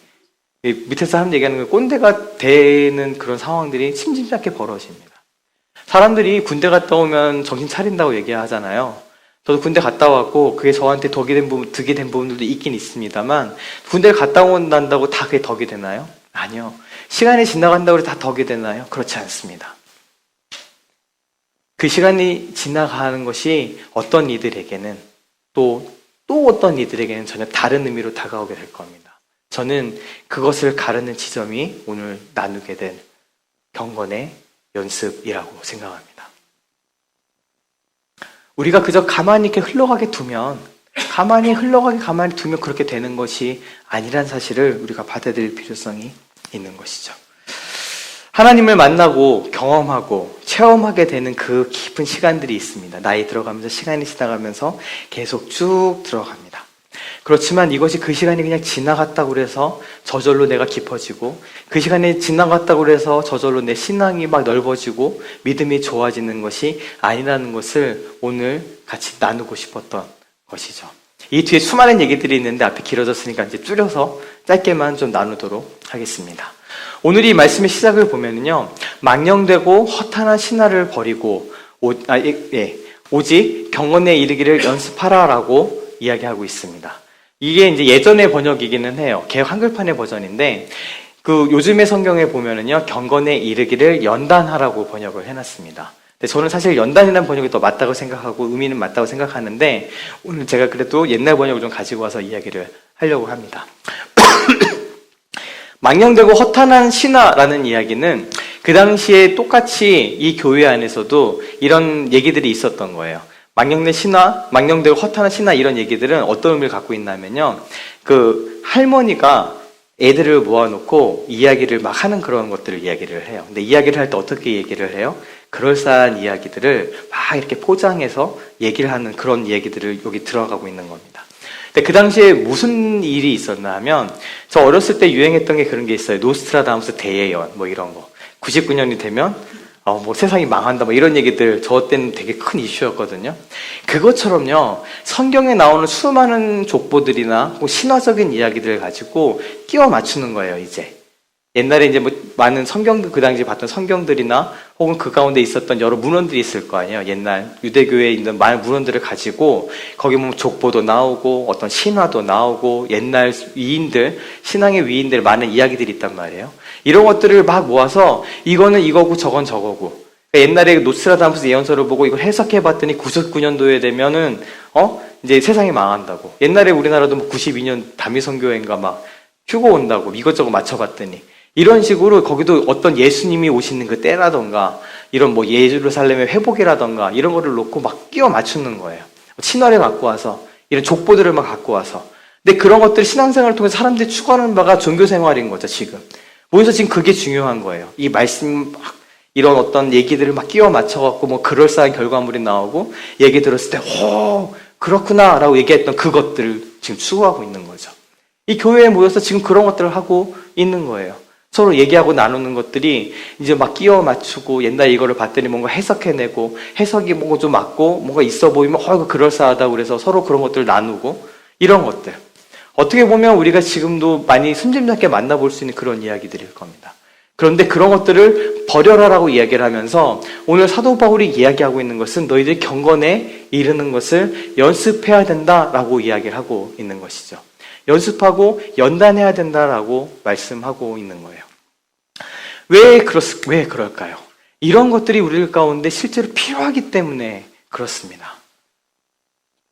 밑에 사람 얘기하는 거 꼰대가 되는 그런 상황들이 심심찮게 벌어집니다. 사람들이 군대 갔다 오면 정신 차린다고 얘기하잖아요. 저도 군대 갔다 왔고 그게 저한테 덕이 된 부분들도 있긴 있습니다만 군대를 갔다 온다고 다 그게 덕이 되나요? 아니요. 시간이 지나간다고 해서 다 덕이 되나요? 그렇지 않습니다. 그 시간이 지나가는 것이 어떤 이들에게는 또 어떤 이들에게는 전혀 다른 의미로 다가오게 될 겁니다. 저는 그것을 가르는 지점이 오늘 나누게 된 경건의 연습이라고 생각합니다. 우리가 그저 가만히 이렇게 흘러가게 두면 가만히 그렇게 되는 것이 아니란 사실을 우리가 받아들일 필요성이 있는 것이죠. 하나님을 만나고 경험하고 체험하게 되는 그 깊은 시간들이 있습니다. 나이 들어가면서 시간이 지나가면서 계속 쭉 들어갑니다. 그렇지만 이것이 그 시간이 그냥 지나갔다고 해서 저절로 내가 깊어지고 그 시간이 지나갔다고 해서 저절로 내 신앙이 막 넓어지고 믿음이 좋아지는 것이 아니라는 것을 오늘 같이 나누고 싶었던 것이죠. 이 뒤에 수많은 얘기들이 있는데 앞에 길어졌으니까 이제 줄여서 짧게만 좀 나누도록 하겠습니다. 오늘 이 말씀의 시작을 보면은요, 망령되고 허탄한 신화를 버리고 오직 경건에 이르기를 연습하라라고 이야기하고 있습니다. 이게 이제 예전의 번역이기는 해요. 개역 한글판의 버전인데 그 요즘의 성경에 보면은요, 경건에 이르기를 연단하라고 번역을 해놨습니다. 근데 저는 사실 연단이라는 번역이 더 맞다고 생각하고 의미는 맞다고 생각하는데 오늘 제가 그래도 옛날 번역을 좀 가지고 와서 이야기를 하려고 합니다. 망령되고 허탄한 신화라는 이야기는 그 당시에 똑같이 이 교회 안에서도 이런 얘기들이 있었던 거예요. 망령되고 허탄한 신화 이런 얘기들은 어떤 의미를 갖고 있냐면요. 그 할머니가 애들을 모아놓고 이야기를 막 하는 그런 것들을 이야기를 해요. 근데 이야기를 할 때 어떻게 얘기를 해요? 그럴싸한 이야기들을 막 이렇게 포장해서 얘기를 하는 그런 얘기들을 여기 들어가고 있는 겁니다. 근데 그 당시에 무슨 일이 있었나 하면 저 어렸을 때 유행했던 게 그런 게 있어요. 노스트라다무스 대예언 뭐 이런 거. 99년이 되면 뭐 세상이 망한다 뭐 이런 얘기들 저 때는 되게 큰 이슈였거든요. 그것처럼요. 성경에 나오는 수많은 족보들이나 신화적인 이야기들을 가지고 끼워 맞추는 거예요, 이제. 옛날에 이제 뭐 많은 성경들, 그 당시에 봤던 성경들이나 혹은 그 가운데 있었던 여러 문헌들이 있을 거 아니에요. 옛날 유대교회에 있는 많은 문헌들을 가지고 거기 보면 족보도 나오고 어떤 신화도 나오고 옛날 위인들, 신앙의 위인들 많은 이야기들이 있단 말이에요. 이런 것들을 막 모아서 이거는 이거고 저건 저거고. 옛날에 노스트라다무스 예언서를 보고 이걸 해석해 봤더니 99년도에 되면은 이제 세상이 망한다고. 옛날에 우리나라도 뭐 92년 다미선교회인가 막 휴거 온다고 이것저것 맞춰봤더니 이런 식으로 거기도 어떤 예수님이 오시는 그 때라던가 이런 뭐 예루살렘의 회복이라던가 이런 거를 놓고 막 끼워 맞추는 거예요. 신화를 갖고 와서 이런 족보들을 막 갖고 와서. 근데 그런 것들 신앙생활을 통해서 사람들이 추구하는 바가 종교생활인 거죠, 지금. 모여서 지금 그게 중요한 거예요. 이 말씀 막 이런 어떤 얘기들을 막 끼워 맞춰갖고 뭐 그럴싸한 결과물이 나오고 얘기 들었을 때 그렇구나 라고 얘기했던 그것들을 지금 추구하고 있는 거죠. 이 교회에 모여서 지금 그런 것들을 하고 있는 거예요. 서로 얘기하고 나누는 것들이 이제 막 끼워 맞추고 옛날 이거를 봤더니 뭔가 해석해내고 해석이 뭔가 좀 맞고 뭔가 있어 보이면 이거 그럴싸하다고 그래서 서로 그런 것들을 나누고 이런 것들. 어떻게 보면 우리가 지금도 많이 순진하게 만나볼 수 있는 그런 이야기들일 겁니다. 그런데 그런 것들을 버려라라고 이야기를 하면서 오늘 사도 바울이 이야기하고 있는 것은 너희들이 경건에 이르는 것을 연습해야 된다라고 이야기를 하고 있는 것이죠. 연습하고 연단해야 된다라고 말씀하고 있는 거예요. 왜 그럴까요? 이런 것들이 우리 가운데 실제로 필요하기 때문에 그렇습니다.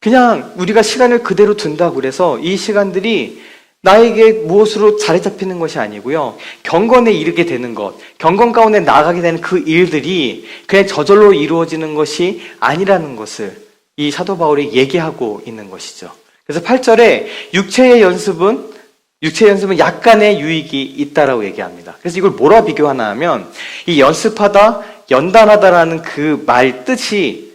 그냥 우리가 시간을 그대로 둔다고 그래서 이 시간들이 나에게 무엇으로 자리 잡히는 것이 아니고요. 경건에 이르게 되는 것, 경건 가운데 나아가게 되는 그 일들이 그냥 저절로 이루어지는 것이 아니라는 것을 이 사도 바울이 얘기하고 있는 것이죠. 그래서 8절에 육체의 연습은 약간의 유익이 있다라고 얘기합니다. 그래서 이걸 뭐라 비교하나 하면 이 연습하다, 연단하다라는 그 말 뜻이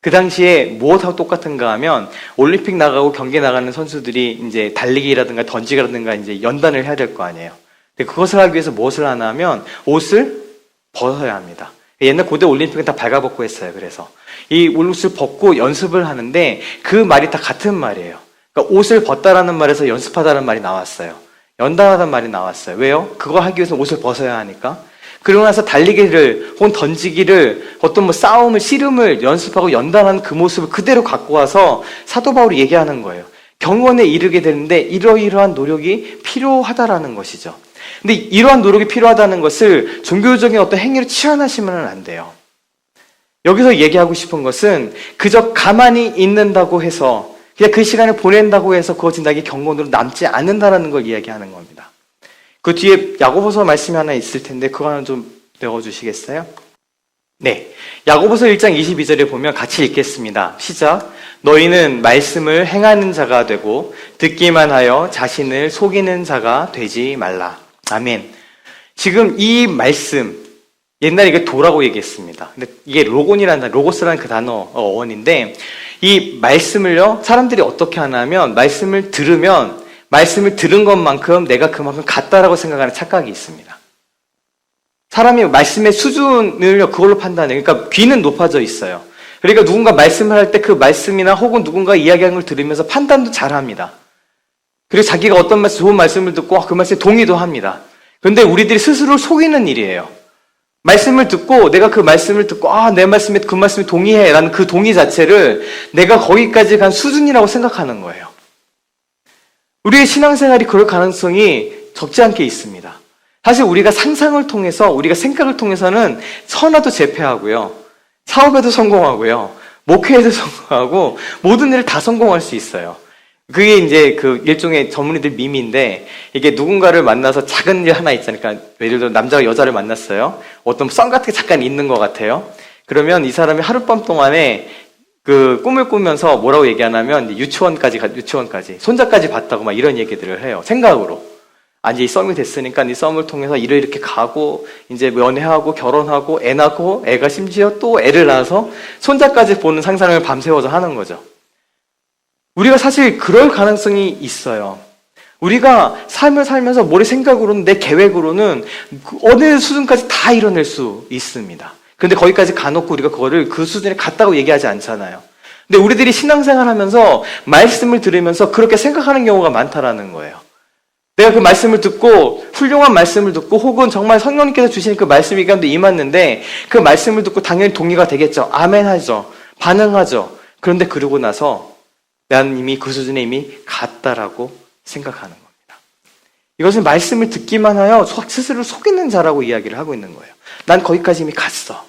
그 당시에 무엇하고 똑같은가 하면 올림픽 나가고 경기 나가는 선수들이 이제 달리기라든가 던지기라든가 이제 연단을 해야 될 거 아니에요. 근데 그것을 하기 위해서 무엇을 하나 하면 옷을 벗어야 합니다. 옛날 고대 올림픽은 다 발가벗고 했어요. 그래서 이 옷을 벗고 연습을 하는데 그 말이 다 같은 말이에요. 그러니까 옷을 벗다라는 말에서 연습하다는 말이 나왔어요. 연단하다는 말이 나왔어요. 왜요? 그거 하기 위해서 옷을 벗어야 하니까. 그러고 나서 달리기를 혹은 던지기를 어떤 뭐 싸움을 씨름을 연습하고 연단하는 그 모습을 그대로 갖고 와서 사도 바울이 얘기하는 거예요. 경건에 이르게 되는데 이러이러한 노력이 필요하다라는 것이죠. 근데 이러한 노력이 필요하다는 것을 종교적인 어떤 행위로 치환하시면 안 돼요. 여기서 얘기하고 싶은 것은 그저 가만히 있는다고 해서 그냥 그 시간을 보낸다고 해서 그것이 나에게 경건으로 남지 않는다는 걸 이야기하는 겁니다. 그 뒤에 야고보서 말씀이 하나 있을 텐데 그거 하나 좀 외워주시겠어요? 네, 야고보서 1장 22절에 보면 같이 읽겠습니다. 시작. 너희는 말씀을 행하는 자가 되고 듣기만 하여 자신을 속이는 자가 되지 말라. 아멘. 지금 이 말씀, 옛날에 이게 도라고 얘기했습니다. 근데 이게 로고스라는 그 단어 어원인데 이 말씀을요, 사람들이 어떻게 하냐면 말씀을 들은 것만큼 내가 그만큼 같다라고 생각하는 착각이 있습니다. 사람이 말씀의 수준을 그걸로 판단해요. 그러니까 귀는 높아져 있어요. 그러니까 누군가 말씀을 할 때 그 말씀이나 혹은 누군가 이야기하는 걸 들으면서 판단도 잘합니다. 그리고 자기가 어떤 말씀, 좋은 말씀을 듣고 그 말씀에 동의도 합니다. 그런데 우리들이 스스로를 속이는 일이에요. 말씀을 듣고 내가 그 말씀을 듣고 내 말씀에 그 말씀에 동의해 라는 그 동의 자체를 내가 거기까지 간 수준이라고 생각하는 거예요. 우리의 신앙생활이 그럴 가능성이 적지 않게 있습니다. 사실 우리가 상상을 통해서 우리가 생각을 통해서는 선화도 제패하고요. 사업에도 성공하고요. 목회에도 성공하고 모든 일을 다 성공할 수 있어요. 그게 이제 그 일종의 전문의들 밈인데 이게 누군가를 만나서 작은 일 하나 있잖아요. 그러니까 예를 들어 남자가 여자를 만났어요. 어떤 썸 같은 게 잠깐 있는 것 같아요. 그러면 이 사람이 하룻밤 동안에 그 꿈을 꾸면서 뭐라고 얘기하냐면 유치원까지 손자까지 봤다고 막 이런 얘기들을 해요. 생각으로. 이제 이 썸이 됐으니까 이 썸을 통해서 일을 이렇게 가고 이제 연애하고 결혼하고 애 낳고 애가 심지어 또 애를 낳아서 손자까지 보는 상상을 밤새워서 하는 거죠. 우리가 사실 그럴 가능성이 있어요. 우리가 삶을 살면서 머리 생각으로는 내 계획으로는 어느 수준까지 다 이뤄낼 수 있습니다. 근데 거기까지 가놓고 우리가 그거를 그 수준에 갔다고 얘기하지 않잖아요. 근데 우리들이 신앙생활 하면서 말씀을 들으면서 그렇게 생각하는 경우가 많다라는 거예요. 내가 그 말씀을 듣고 훌륭한 말씀을 듣고 혹은 정말 성령님께서 주신 그 말씀이 가운데 임했는데 그 말씀을 듣고 당연히 동의가 되겠죠. 아멘 하죠. 반응하죠. 그런데 그러고 나서 나는 이미 그 수준에 이미 갔다라고 생각하는 겁니다. 이것은 말씀을 듣기만 하여 스스로를 속이는 자라고 이야기를 하고 있는 거예요. 난 거기까지 이미 갔어.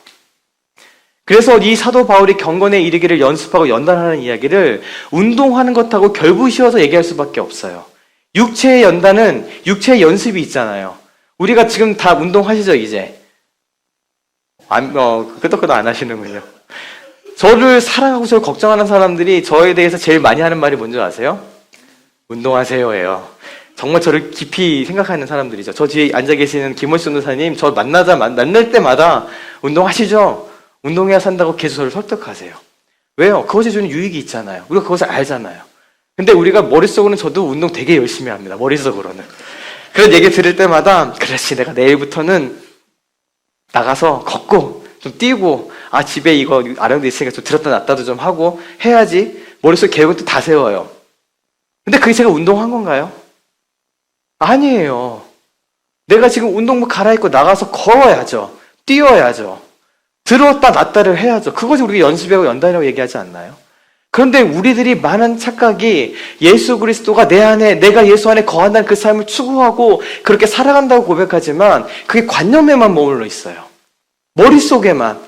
그래서 이 사도 바울이 경건에 이르기를 연습하고 연단하는 이야기를 운동하는 것하고 결부시어서 얘기할 수밖에 없어요. 육체의 연단은 육체의 연습이 있잖아요. 우리가 지금 다 운동하시죠, 이제? 끄덕끄덕 안 하시는군요. 저를 사랑하고 저를 걱정하는 사람들이 저에 대해서 제일 많이 하는 말이 뭔지 아세요? 운동하세요예요. 정말 저를 깊이 생각하는 사람들이죠. 저 뒤에 앉아 계시는 김원수 전도사님, 저 만날 때마다 운동하시죠? 운동해야 산다고 계속 저를 설득하세요. 왜요? 그것이 주는 유익이 있잖아요. 우리가 그것을 알잖아요. 근데 우리가 머릿속으로는 저도 운동 되게 열심히 합니다. 머릿속으로는. 그런 얘기 들을 때마다 그렇지, 내가 내일부터는 나가서 걷고 좀 뛰고 집에 이거 아령도 있으니까 좀 들었다 놨다도 좀 하고 해야지. 머릿속에 계획도 다 세워요. 근데 그게 제가 운동한 건가요? 아니에요. 내가 지금 운동복 갈아입고 나가서 걸어야죠. 뛰어야죠. 들었다 놨다를 해야죠. 그것이 우리가 연습하고 연단이라고 얘기하지 않나요? 그런데 우리들이 많은 착각이 예수 그리스도가 내 안에, 내가 예수 안에 거한다는 그 삶을 추구하고 그렇게 살아간다고 고백하지만 그게 관념에만 머물러 있어요. 머릿속에만.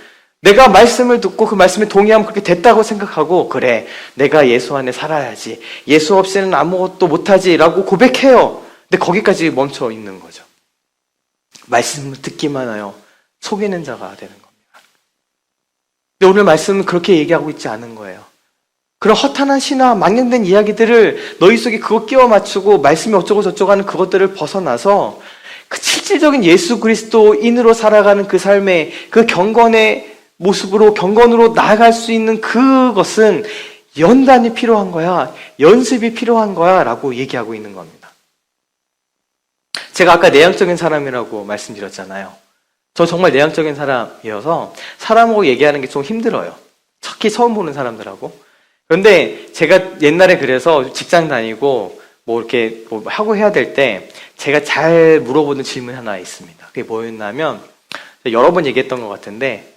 내가 말씀을 듣고 그 말씀에 동의하면 그렇게 됐다고 생각하고 그래, 내가 예수 안에 살아야지. 예수 없이는 아무것도 못하지 라고 고백해요. 근데 거기까지 멈춰 있는 거죠. 말씀을 듣기만 하여 속이는 자가 되는 겁니다. 근데 오늘 말씀은 그렇게 얘기하고 있지 않은 거예요. 그런 허탄한 신화, 망령된 이야기들을 너희 속에 그거 끼워 맞추고 말씀이 어쩌고 저쩌고 하는 그것들을 벗어나서 그 실질적인 예수 그리스도인으로 살아가는 그 삶의 그 경건의 모습으로 경건으로 나아갈 수 있는 그것은 연단이 필요한 거야. 연습이 필요한 거야 라고 얘기하고 있는 겁니다. 제가 아까 내향적인 사람이라고 말씀드렸잖아요. 저 정말 내향적인 사람이어서 사람하고 얘기하는 게 좀 힘들어요. 특히 처음 보는 사람들하고. 그런데 제가 옛날에 그래서 직장 다니고 뭐 이렇게 뭐 하고 해야 될 때 제가 잘 물어보는 질문 하나 있습니다. 그게 뭐였냐면 여러 번 얘기했던 것 같은데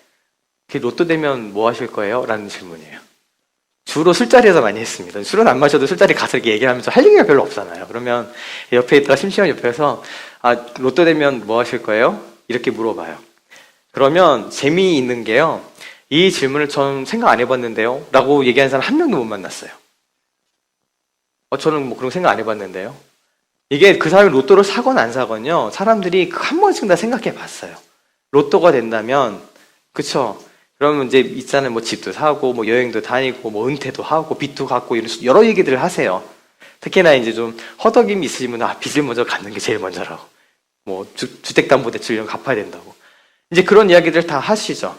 로또 되면 뭐 하실 거예요? 라는 질문이에요. 주로 술자리에서 많이 했습니다. 술은 안 마셔도 술자리 가서 이렇게 얘기하면서 할 얘기가 별로 없잖아요. 그러면 옆에 있다가 심심한 옆에서 로또 되면 뭐 하실 거예요? 이렇게 물어봐요. 그러면 재미있는 게요. 이 질문을 전 생각 안 해봤는데요. 라고 얘기하는 사람 한 명도 못 만났어요. 저는 뭐 그런 거 생각 안 해봤는데요. 이게 그 사람이 로또를 사건 안 사건요. 사람들이 한 번씩 다 생각해 봤어요. 로또가 된다면, 그쵸? 그러면 이제 있잖아요. 뭐 집도 사고, 뭐 여행도 다니고, 뭐 은퇴도 하고, 빚도 갚고, 이런 여러 얘기들을 하세요. 특히나 이제 좀 허덕임이 있으시면, 빚을 먼저 갚는 게 제일 먼저라고. 뭐, 주택담보대출 이런 거 갚아야 된다고. 이제 그런 이야기들 다 하시죠.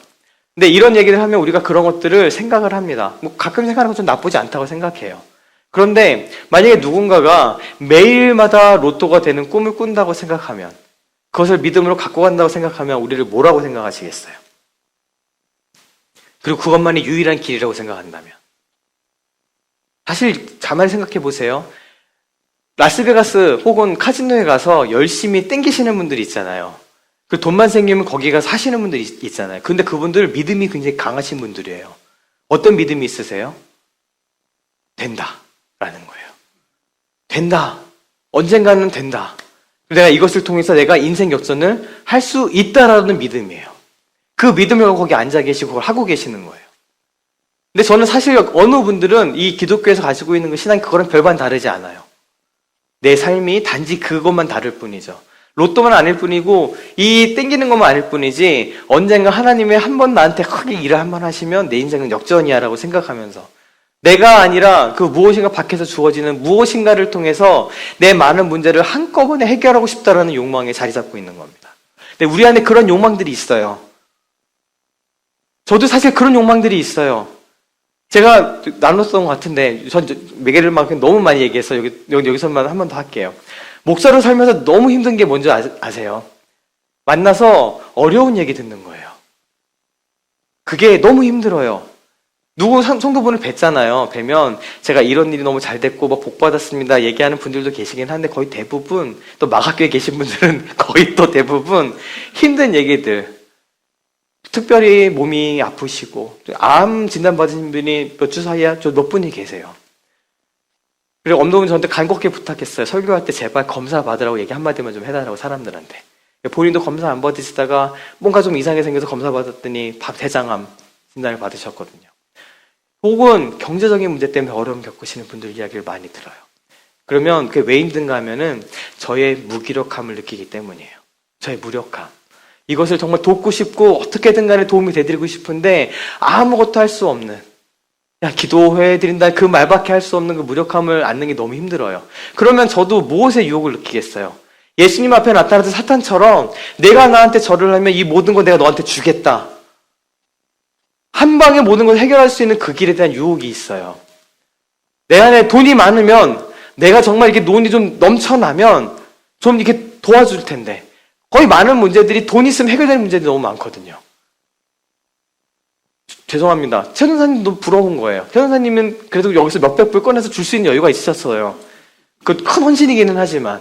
근데 이런 얘기를 하면 우리가 그런 것들을 생각을 합니다. 뭐 가끔 생각하는 건 좀 나쁘지 않다고 생각해요. 그런데 만약에 누군가가 매일마다 로또가 되는 꿈을 꾼다고 생각하면, 그것을 믿음으로 갖고 간다고 생각하면 우리를 뭐라고 생각하시겠어요? 그리고 그것만이 유일한 길이라고 생각한다면. 사실 가만히 생각해 보세요. 라스베가스 혹은 카지노에 가서 열심히 땡기시는 분들이 있잖아요. 그 돈만 생기면 거기 가서 사시는 분들이 있잖아요. 근데 그분들 믿음이 굉장히 강하신 분들이에요. 어떤 믿음이 있으세요? 된다 라는 거예요. 된다. 언젠가는 된다. 내가 이것을 통해서 내가 인생 역전을 할 수 있다라는 믿음이에요. 그 믿음을 갖고 거기 앉아 계시고 그걸 하고 계시는 거예요. 근데 저는 사실 어느 분들은 이 기독교에서 가지고 있는 그 신앙이 그거랑 별반 다르지 않아요. 내 삶이 단지 그것만 다를 뿐이죠. 로또만 아닐 뿐이고 이 땡기는 것만 아닐 뿐이지 언젠가 하나님이 한 번 나한테 크게 일을 한 번 하시면 내 인생은 역전이야 라고 생각하면서 내가 아니라 그 무엇인가 밖에서 주어지는 무엇인가를 통해서 내 많은 문제를 한꺼번에 해결하고 싶다라는 욕망에 자리 잡고 있는 겁니다. 근데 우리 안에 그런 욕망들이 있어요. 저도 사실 그런 욕망들이 있어요. 제가 나눴던 것 같은데 전 매개를만큼 너무 많이 얘기해서 여기서만 한 번 더 할게요. 목사로 살면서 너무 힘든 게 뭔지 아세요? 만나서 어려운 얘기 듣는 거예요. 그게 너무 힘들어요. 누구 성도분을 뵀잖아요. 뵈면 제가 이런 일이 너무 잘 됐고 뭐 복 받았습니다 얘기하는 분들도 계시긴 한데 거의 대부분 또 마가교에 계신 분들은 거의 또 대부분 힘든 얘기들, 특별히 몸이 아프시고 암 진단받으신 분이 몇 주 사이에 몇 분이 계세요. 그리고 엄동은 저한테 간곡히 부탁했어요. 설교할 때 제발 검사 받으라고 얘기 한마디만 좀 해달라고 사람들한테. 본인도 검사 안 받으시다가 뭔가 좀 이상하게 생겨서 검사 받았더니 대장암 진단을 받으셨거든요. 혹은 경제적인 문제 때문에 어려움 겪으시는 분들 이야기를 많이 들어요. 그러면 그게 왜 힘든가 하면은 저의 무기력함을 느끼기 때문이에요. 저의 무력함. 이것을 정말 돕고 싶고 어떻게든 간에 도움이 되드리고 싶은데 아무것도 할 수 없는, 그냥 기도해드린다 그 말밖에 할 수 없는 그 무력함을 안는 게 너무 힘들어요. 그러면 저도 무엇의 유혹을 느끼겠어요? 예수님 앞에 나타나서 사탄처럼 내가 나한테 절을 하면 이 모든 걸 내가 너한테 주겠다. 한 방에 모든 걸 해결할 수 있는 그 길에 대한 유혹이 있어요. 내 안에 돈이 많으면 내가 정말 이렇게 돈이 좀 넘쳐나면 좀 이렇게 도와줄 텐데 거의 많은 문제들이 돈 있으면 해결되는 문제들이 너무 많거든요. 죄송합니다. 최 전사님도 부러운 거예요. 최 전사님은 그래도 여기서 몇백 불 꺼내서 줄 수 있는 여유가 있으셨어요. 그 큰 헌신이기는 하지만.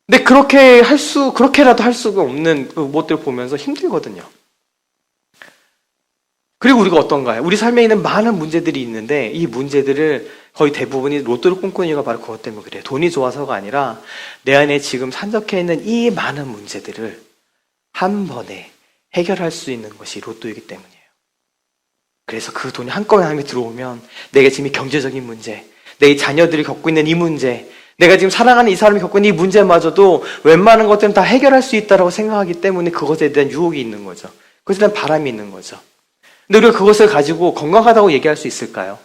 근데 그렇게라도 할 수가 없는 그 무엇들을 보면서 힘들거든요. 그리고 우리가 어떤가요? 우리 삶에 있는 많은 문제들이 있는데 이 문제들을 거의 대부분이 로또를 꿈꾸는 이유가 바로 그것 때문에 그래요. 돈이 좋아서가 아니라 내 안에 지금 산적해 있는 이 많은 문제들을 한 번에 해결할 수 있는 것이 로또이기 때문이에요. 그래서 그 돈이 한꺼번에 하나님이 들어오면 내가 지금 이 경제적인 문제, 내 자녀들이 겪고 있는 이 문제, 내가 지금 사랑하는 이 사람이 겪고 있는 이 문제마저도 웬만한 것들은 다 해결할 수 있다고 생각하기 때문에 그것에 대한 유혹이 있는 거죠. 그것에 대한 바람이 있는 거죠. 근데 우리가 그것을 가지고 건강하다고 얘기할 수 있을까요?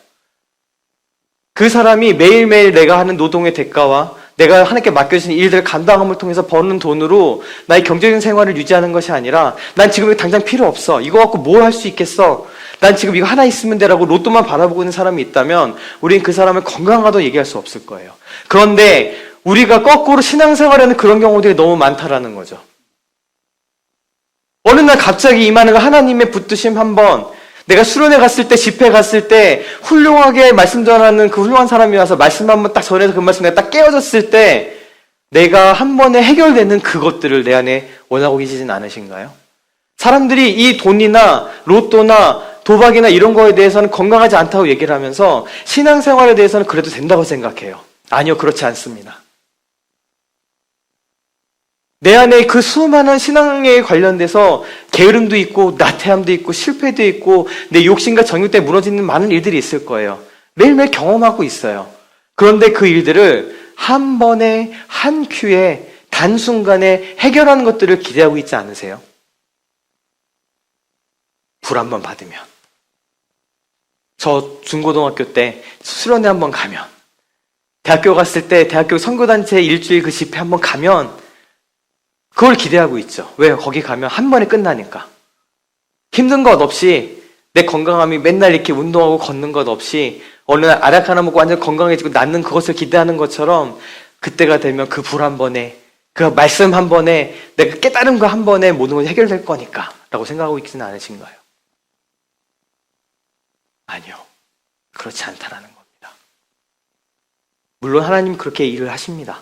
그 사람이 매일매일 내가 하는 노동의 대가와 내가 하나님께 맡겨진 일들을 감당함을 통해서 버는 돈으로 나의 경제적인 생활을 유지하는 것이 아니라 난 지금 당장 필요 없어. 이거 갖고 뭘 할 수 있겠어. 난 지금 이거 하나 있으면 되라고 로또만 바라보고 있는 사람이 있다면 우리는 그 사람을 건강하다고 얘기할 수 없을 거예요. 그런데 우리가 거꾸로 신앙생활하는 그런 경우들이 너무 많다라는 거죠. 어느 날 갑자기 임하는 거 하나님의 붙드심 한번, 내가 수련회 갔을 때, 집회 갔을 때 훌륭하게 말씀 전하는 그 훌륭한 사람이 와서 말씀 한번 딱 전해서 그 말씀 내가 딱 깨어졌을 때 내가 한 번에 해결되는 그것들을 내 안에 원하고 계시진 않으신가요? 사람들이 이 돈이나 로또나 도박이나 이런 거에 대해서는 건강하지 않다고 얘기를 하면서 신앙생활에 대해서는 그래도 된다고 생각해요. 아니요, 그렇지 않습니다. 내 안에 그 수많은 신앙에 관련돼서 게으름도 있고 나태함도 있고 실패도 있고 내 욕심과 정욕 때문에 무너지는 많은 일들이 있을 거예요. 매일매일 경험하고 있어요. 그런데 그 일들을 한 번에 한 큐에 단순간에 해결하는 것들을 기대하고 있지 않으세요? 불 한 번 받으면, 저 중고등학교 때 수련회 한 번 가면, 대학교 갔을 때 대학교 선교단체 일주일 그 집회 한 번 가면 그걸 기대하고 있죠. 왜요? 거기 가면 한 번에 끝나니까. 힘든 것 없이 내 건강함이 맨날 이렇게 운동하고 걷는 것 없이 어느 날 알약 하나 먹고 완전 건강해지고 낫는 그것을 기대하는 것처럼 그때가 되면 그 불 한 번에, 그 말씀 한 번에, 내가 깨달은 거 한 번에 모든 것이 해결될 거니까 라고 생각하고 있지는 않으신가요? 아니요. 그렇지 않다라는 겁니다. 물론 하나님 그렇게 일을 하십니다.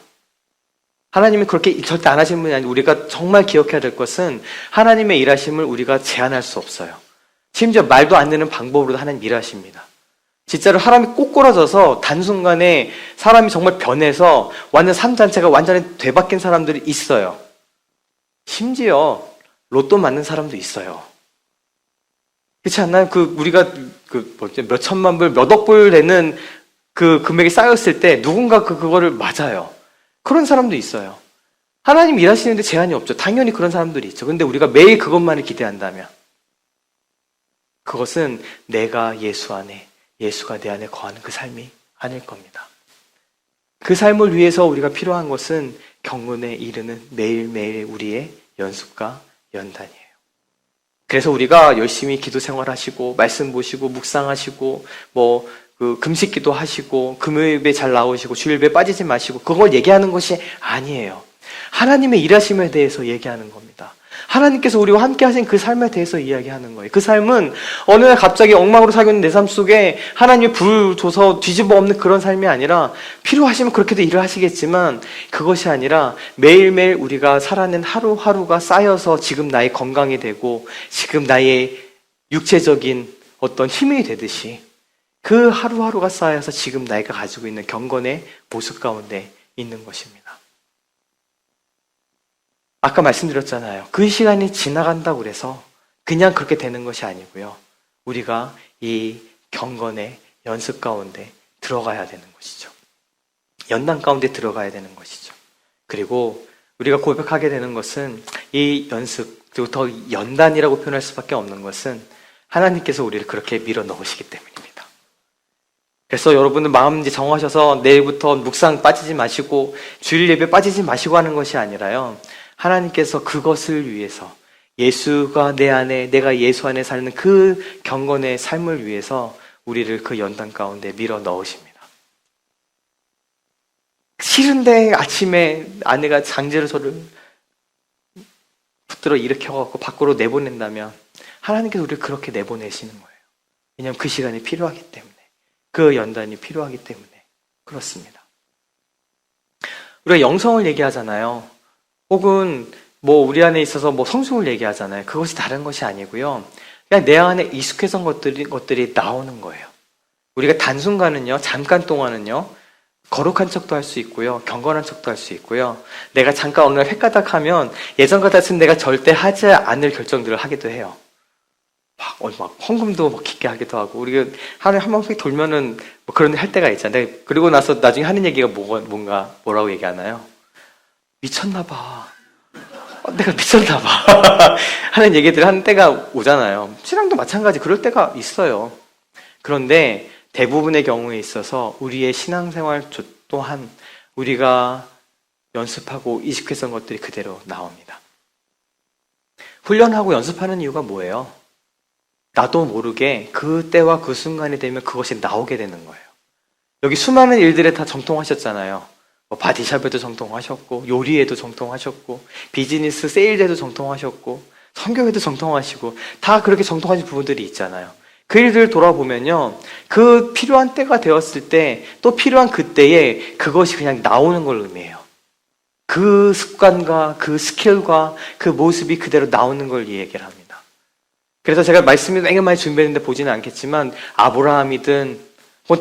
하나님이 그렇게 절대 안 하시는 분이 아니고 우리가 정말 기억해야 될 것은 하나님의 일하심을 우리가 제한할 수 없어요. 심지어 말도 안 되는 방법으로도 하나님 일하십니다. 진짜로 사람이 꼬꾸라져서 단순간에 사람이 정말 변해서 완전 삶 자체가 완전히 되바뀐 사람들이 있어요. 심지어 로또 맞는 사람도 있어요. 그렇지 않나요? 우리가 몇 천만 불, 몇 억 불 되는 그 금액이 쌓였을 때 누군가 그거를 맞아요. 그런 사람도 있어요. 하나님 일하시는데 제한이 없죠. 당연히 그런 사람들이 있죠. 근데 우리가 매일 그것만을 기대한다면 그것은 내가 예수 안에, 예수가 내 안에 거하는 그 삶이 아닐 겁니다. 그 삶을 위해서 우리가 필요한 것은 경건에 이르는 매일매일 우리의 연습과 연단이에요. 그래서 우리가 열심히 기도 생활하시고 말씀 보시고 묵상하시고 금식기도 하시고 금요일에 잘 나오시고 주일에 빠지지 마시고 그걸 얘기하는 것이 아니에요. 하나님의 일하심에 대해서 얘기하는 겁니다. 하나님께서 우리와 함께 하신 그 삶에 대해서 이야기하는 거예요. 그 삶은 어느 날 갑자기 엉망으로 살고 있는 내 삶 속에 하나님이 불 줘서 뒤집어 엎는 그런 삶이 아니라 필요하시면 그렇게도 일을 하시겠지만 그것이 아니라 매일매일 우리가 살아낸 하루하루가 쌓여서 지금 나의 건강이 되고 지금 나의 육체적인 어떤 힘이 되듯이 그 하루하루가 쌓여서 지금 나이가 가지고 있는 경건의 모습 가운데 있는 것입니다. 아까 말씀드렸잖아요. 그 시간이 지나간다고 그래서 그냥 그렇게 되는 것이 아니고요. 우리가 이 경건의 연습 가운데 들어가야 되는 것이죠. 연단 가운데 들어가야 되는 것이죠. 그리고 우리가 고백하게 되는 것은 이 연습, 그리고 더 연단이라고 표현할 수밖에 없는 것은 하나님께서 우리를 그렇게 밀어 넣으시기 때문입니다. 그래서 여러분은 마음 이제 정하셔서 내일부터 묵상 빠지지 마시고 주일 예배 빠지지 마시고 하는 것이 아니라요. 하나님께서 그것을 위해서 예수가 내 안에, 내가 예수 안에 사는 그 경건의 삶을 위해서 우리를 그 연단 가운데 밀어 넣으십니다. 싫은데 아침에 아내가 장제로 저를 붙들어 일으켜갖고 밖으로 내보낸다면 하나님께서 우리를 그렇게 내보내시는 거예요. 왜냐하면 그 시간이 필요하기 때문에, 그 연단이 필요하기 때문에 그렇습니다. 우리가 영성을 얘기하잖아요. 혹은 우리 안에 있어서 성숙을 얘기하잖아요. 그것이 다른 것이 아니고요. 그냥 내 안에 익숙해진 것들이 나오는 거예요. 우리가 단순간은요, 잠깐 동안은요, 거룩한 척도 할 수 있고요, 경건한 척도 할 수 있고요. 내가 잠깐 어느 날 헷가닥하면 예전 같았으면 내가 절대 하지 않을 결정들을 하기도 해요. 막 헌금도 깊게 하기도 하고, 우리가 하루에 한 번씩 돌면은 그런 일 할 때가 있잖아요. 그리고 나서 나중에 하는 얘기가 뭐라고 얘기하나요? 미쳤나봐. 내가 미쳤나봐. 하는 얘기들을 하는 때가 오잖아요. 신앙도 마찬가지 그럴 때가 있어요. 그런데 대부분의 경우에 있어서 우리의 신앙생활 또한 우리가 연습하고 이식했던 것들이 그대로 나옵니다. 훈련하고 연습하는 이유가 뭐예요? 나도 모르게 그 때와 그 순간이 되면 그것이 나오게 되는 거예요. 여기 수많은 일들에 다 정통하셨잖아요. 바디샵에도 정통하셨고, 요리에도 정통하셨고, 비즈니스 세일에도 정통하셨고, 선교에도 정통하시고, 다 그렇게 정통하신 부분들이 있잖아요. 그 일들을 돌아보면요, 그 필요한 때가 되었을 때, 또 필요한 그때에 그것이 그냥 나오는 걸 의미해요. 그 습관과 그 스킬과 그 모습이 그대로 나오는 걸 얘기를 합니다. 그래서 제가 말씀을 되게 많이 준비했는데 보지는 않겠지만, 아브라함이든,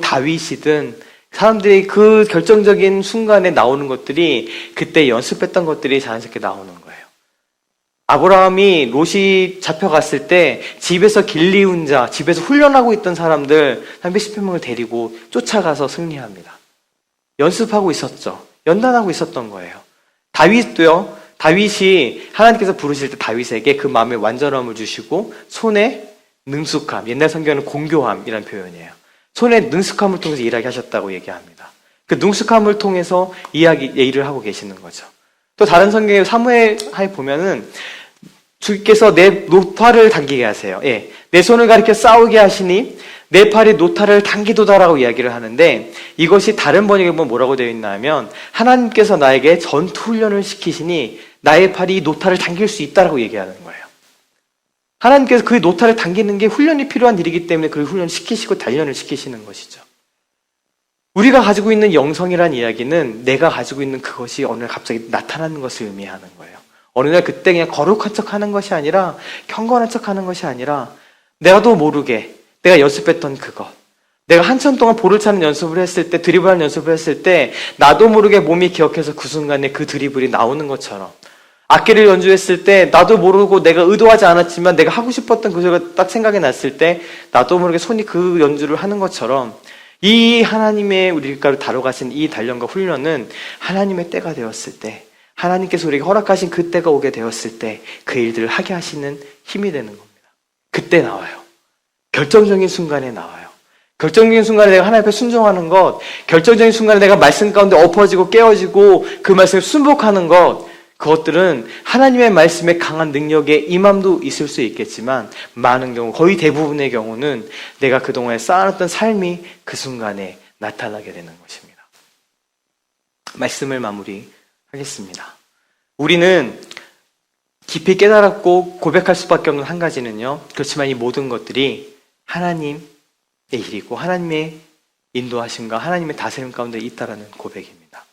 다윗이든, 사람들이 그 결정적인 순간에 나오는 것들이 그때 연습했던 것들이 자연스럽게 나오는 거예요. 아브라함이 롯이 잡혀갔을 때 집에서 길리운 자, 집에서 훈련하고 있던 사람들 310여 명을 데리고 쫓아가서 승리합니다. 연습하고 있었죠. 연단하고 있었던 거예요. 다윗도요. 다윗이 하나님께서 부르실 때 다윗에게 그 마음의 완전함을 주시고 손에 능숙함, 옛날 성경에는 공교함이라는 표현이에요. 손에 능숙함을 통해서 일하게 하셨다고 얘기합니다. 그 능숙함을 통해서 일을 하고 계시는 거죠. 또 다른 성경의 사무엘하에 보면은 주께서 내 노타를 당기게 하세요. 예, 내 손을 가리켜 싸우게 하시니 내 팔이 노타를 당기도다라고 이야기를 하는데, 이것이 다른 번역에 보면 뭐라고 되어 있나 하면 하나님께서 나에게 전투훈련을 시키시니 나의 팔이 노타를 당길 수 있다라고 얘기하는 거예요. 하나님께서 그 노타를 당기는 게 훈련이 필요한 일이기 때문에 그 훈련을 시키시고 단련을 시키시는 것이죠. 우리가 가지고 있는 영성이란 이야기는 내가 가지고 있는 그것이 어느 날 갑자기 나타나는 것을 의미하는 거예요. 어느 날 그때 그냥 거룩한 척 하는 것이 아니라, 경건한 척 하는 것이 아니라, 내가도 모르게 내가 연습했던 그것, 내가 한참 동안 볼을 차는 연습을 했을 때, 드리블하는 연습을 했을 때 나도 모르게 몸이 기억해서 그 순간에 그 드리블이 나오는 것처럼, 악기를 연주했을 때 나도 모르고 내가 의도하지 않았지만 내가 하고 싶었던 그 소리가 딱 생각이 났을 때 나도 모르게 손이 그 연주를 하는 것처럼, 이 하나님의 우리가 다뤄가신 이 단련과 훈련은 하나님의 때가 되었을 때, 하나님께서 우리에게 허락하신 그 때가 오게 되었을 때 그 일들을 하게 하시는 힘이 되는 겁니다. 그때 나와요. 결정적인 순간에 나와요. 결정적인 순간에 내가 하나님 앞에 순종하는 것, 결정적인 순간에 내가 말씀 가운데 엎어지고 깨어지고 그 말씀을 순복하는 것, 그것들은 하나님의 말씀에 강한 능력의 임함도 있을 수 있겠지만, 많은 경우, 거의 대부분의 경우는 내가 그동안에 쌓아놨던 삶이 그 순간에 나타나게 되는 것입니다. 말씀을 마무리하겠습니다. 우리는 깊이 깨달았고 고백할 수밖에 없는 한 가지는요, 그렇지만 이 모든 것들이 하나님의 일이고 하나님의 인도하심과 하나님의 다스림 가운데 있다라는 고백입니다.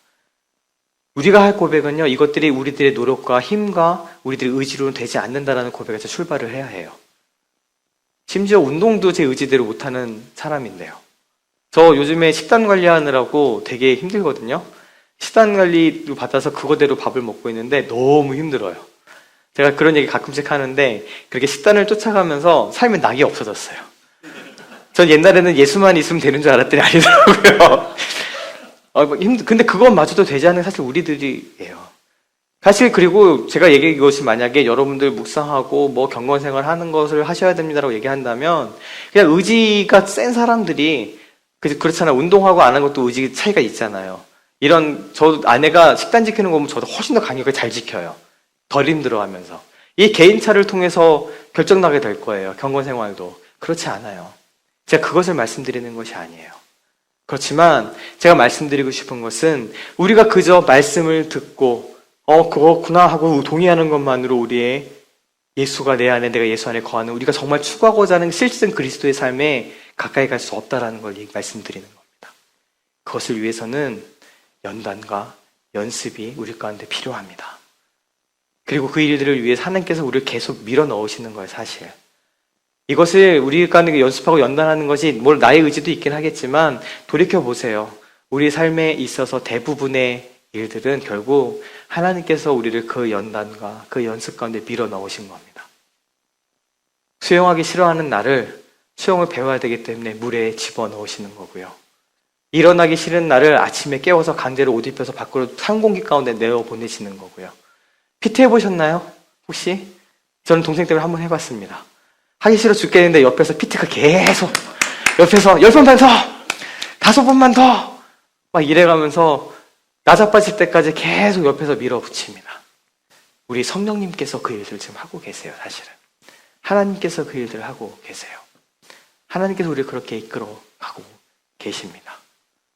우리가 할 고백은요, 이것들이 우리들의 노력과 힘과 우리들의 의지로는 되지 않는다라는 고백에서 출발을 해야 해요. 심지어 운동도 제 의지대로 못하는 사람인데요. 저 요즘에 식단 관리하느라고 되게 힘들거든요. 식단 관리를 받아서 그거대로 밥을 먹고 있는데 너무 힘들어요. 제가 그런 얘기 가끔씩 하는데, 그렇게 식단을 쫓아가면서 삶에 낙이 없어졌어요. 전 옛날에는 예수만 있으면 되는 줄 알았더니 아니더라고요. 근데 그것마저도 되지 않는 사실 우리들이에요. 사실, 그리고 제가 얘기한 것이 만약에 여러분들 묵상하고 뭐 경건생활 하는 것을 하셔야 됩니다라고 얘기한다면, 그냥 의지가 센 사람들이, 그렇잖아요. 운동하고 안 하는 것도 의지 차이가 있잖아요. 저 아내가 식단 지키는 거 보면 저도 훨씬 더 강하게 잘 지켜요. 덜 힘들어하면서. 이 개인차를 통해서 결정나게 될 거예요. 경건생활도. 그렇지 않아요. 제가 그것을 말씀드리는 것이 아니에요. 그렇지만 제가 말씀드리고 싶은 것은, 우리가 그저 말씀을 듣고 그렇구나 하고 동의하는 것만으로 우리의 예수가 내 안에, 내가 예수 안에 거하는, 우리가 정말 추구하고자 하는 실생 그리스도의 삶에 가까이 갈 수 없다라는 걸 말씀드리는 겁니다. 그것을 위해서는 연단과 연습이 우리 가운데 필요합니다. 그리고 그 일들을 위해 하나님께서 우리를 계속 밀어 넣으시는 거예요, 사실. 이것을 우리 가운데 연습하고 연단하는 것이 나의 의지도 있긴 하겠지만, 돌이켜보세요. 우리 삶에 있어서 대부분의 일들은 결국 하나님께서 우리를 그 연단과 그 연습 가운데 밀어 넣으신 겁니다. 수영하기 싫어하는 나를 수영을 배워야 되기 때문에 물에 집어넣으시는 거고요. 일어나기 싫은 나를 아침에 깨워서 강제로 옷 입혀서 밖으로 찬 공기 가운데 내어보내시는 거고요. PT 해보셨나요? 혹시? 저는 동생 때문에 한번 해봤습니다. 하기 싫어 죽겠는데 옆에서 PT가 계속 옆에서 10번만 더! 5번만 더! 막 이래가면서 나 자빠질 때까지 계속 옆에서 밀어붙입니다. 우리 성령님께서 그 일들을 지금 하고 계세요, 사실은. 하나님께서 그 일들을 하고 계세요. 하나님께서 우리를 그렇게 이끌어가고 계십니다.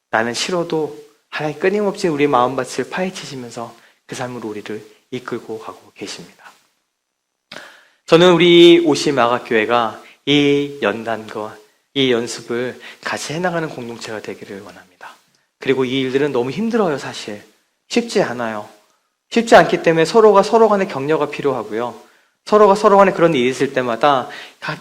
나는 싫어도 하나님 끊임없이 우리 마음밭을 파헤치시면서 그 삶으로 우리를 이끌고 가고 계십니다. 저는 우리 오시마가교회가 이 연단과 이 연습을 같이 해나가는 공동체가 되기를 원합니다. 그리고 이 일들은 너무 힘들어요, 사실. 쉽지 않아요. 쉽지 않기 때문에 서로가 서로 간의 격려가 필요하고요. 서로가 서로 간에 그런 일이 있을 때마다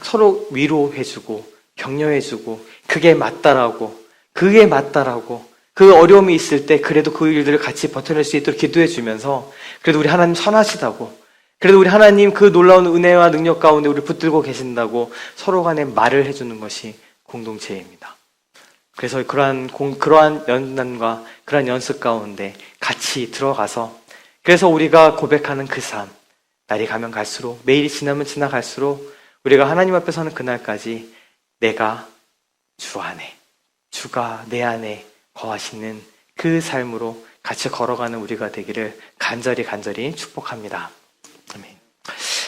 서로 위로해주고 격려해주고 그게 맞다라고, 그게 맞다라고, 그 어려움이 있을 때 그래도 그 일들을 같이 버텨낼 수 있도록 기도해 주면서, 그래도 우리 하나님 선하시다고, 그래도 우리 하나님 그 놀라운 은혜와 능력 가운데 우리 붙들고 계신다고 서로 간에 말을 해주는 것이 공동체입니다. 그래서 그러한 연단과 그러한 연습 가운데 같이 들어가서, 그래서 우리가 고백하는 그 삶, 날이 가면 갈수록, 매일이 지나면 지나갈수록 우리가 하나님 앞에 서는 그날까지 내가 주 안에, 주가 내 안에 거하시는 그 삶으로 같이 걸어가는 우리가 되기를 간절히 축복합니다. 아멘.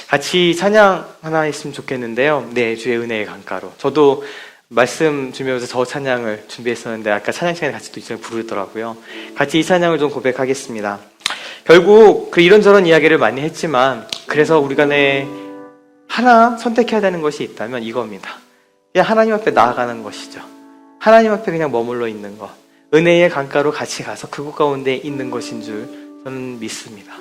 같이 찬양 하나 했으면 좋겠는데요. 네, 주의 은혜의 강가로. 저도 말씀 준비하면서 저 찬양을 준비했었는데 아까 찬양 시간에 같이 또 이전에 부르더라고요. 같이 이 찬양을 좀 고백하겠습니다. 결국 그 이런저런 이야기를 많이 했지만, 그래서 우리 간에 하나 선택해야 되는 것이 있다면 이겁니다. 그냥 하나님 앞에 나아가는 것이죠. 하나님 앞에 그냥 머물러 있는 것, 은혜의 강가로 같이 가서 그곳 가운데 있는 것인 줄 저는 믿습니다.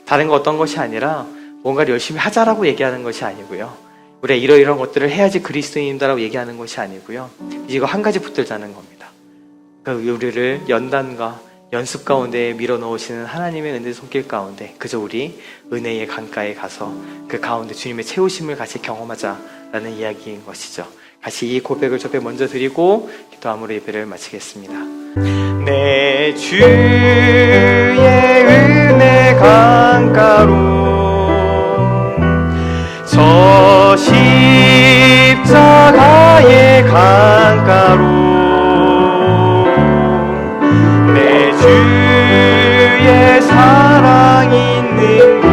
다른 거 어떤 것이 아니라 뭔가를 열심히 하자라고 얘기하는 것이 아니고요, 우리가 이러이러한 것들을 해야지 그리스도인이다라고 얘기하는 것이 아니고요, 이거 한 가지 붙들자는 겁니다. 그러니까 우리를 연단과 연습 가운데 밀어넣으시는 하나님의 은혜 손길 가운데 그저 우리 은혜의 강가에 가서 그 가운데 주님의 채우심을 같이 경험하자라는 이야기인 것이죠. 같이 이 고백을 저에 먼저 드리고 기도함으로 예배를 마치겠습니다. 내 주의 은혜 강가로, 저 십자가의 강가로, 내 주의 사랑 있는 곳,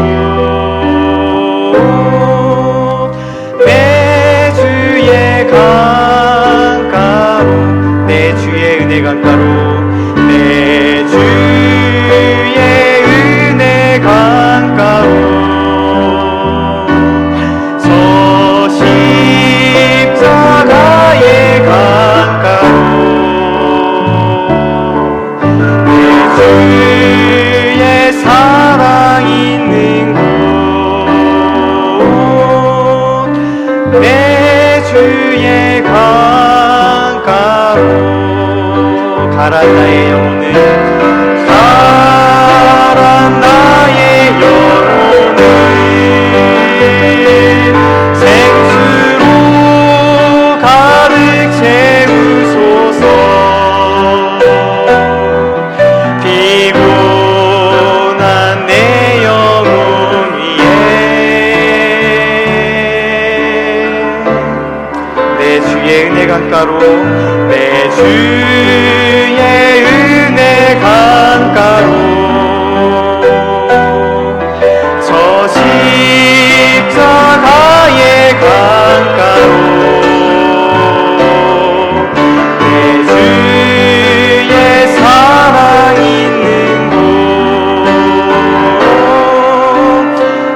내 주의 강가로, 내 주의 은혜 강가로, 내 주의 은혜 강가로, 저 십자가의 강가로, 주의 사랑 있는 곳, 내 주의 강가로, 가라 나의 영혼을, 가라 나의 영혼을 생수로 가득 채우소서. 피곤한 내 영혼 위에 내 주의 은혜 강가로, 내 주의 은혜 강가로, 저 십자가의 강가로, 내 주의 사랑 있는 곳,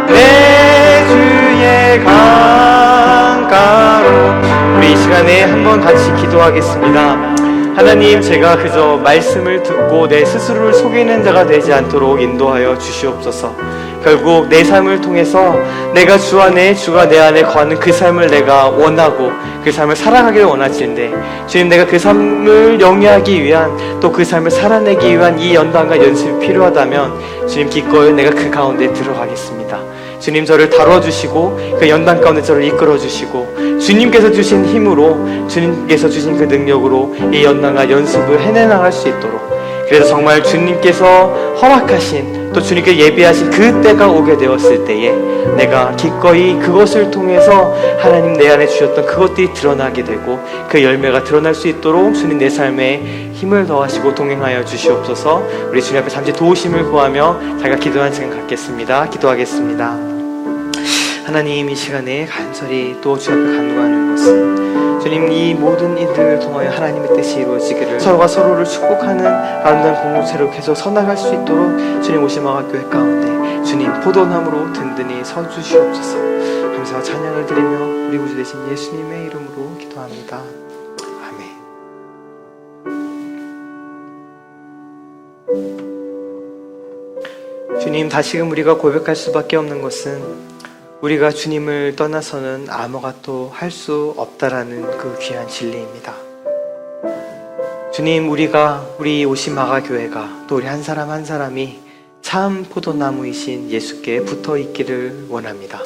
내 주의 강가로. 우리 이 시간에 한번 같이 기도하겠습니다. 하나님, 제가 그저 말씀을 듣고 내 스스로를 속이는 자가 되지 않도록 인도하여 주시옵소서. 결국 내 삶을 통해서 내가 주 안에, 주가 내 안에 거하는 그 삶을 내가 원하고 그 삶을 살아가기를 원하시는데, 주님, 내가 그 삶을 영위하기 위한, 또 그 삶을 살아내기 위한 이 연단과 연습이 필요하다면 주님, 기꺼이 내가 그 가운데 들어가겠습니다. 주님, 저를 다뤄주시고 그 연단 가운데 저를 이끌어주시고 주님께서 주신 힘으로, 주님께서 주신 그 능력으로 이 연단과 연습을 해내나갈 수 있도록, 그래서 정말 주님께서 허락하신, 또 주님께 예비하신 그 때가 오게 되었을 때에 내가 기꺼이 그것을 통해서 하나님 내 안에 주셨던 그것들이 드러나게 되고 그 열매가 드러날 수 있도록 주님 내 삶에 힘을 더하시고 동행하여 주시옵소서. 우리 주님 앞에 잠시 도우심을 구하며 제가 기도하는 시간 갖겠습니다. 기도하겠습니다. 하나님, 이 시간에 간절히 또 주 앞에 간구하는 것은 주님, 이 모든 일들을 통하여 하나님의 뜻이 이루어지기를, 서로가 서로를 축복하는 아름다운 공동체로 계속 서나갈 수 있도록 주님 오시마가 교회 가운데 주님 포도나무로 든든히 서주시옵소서. 감사와 찬양을 드리며 우리 구주 되신 예수님의 이름으로 기도합니다. 아멘. 주님, 다시금 우리가 고백할 수밖에 없는 것은 우리가 주님을 떠나서는 아무것도 할 수 없다라는 그 귀한 진리입니다. 주님, 우리 오시마가 교회가 또 우리 한 사람 한 사람이 참 포도나무이신 예수께 붙어 있기를 원합니다.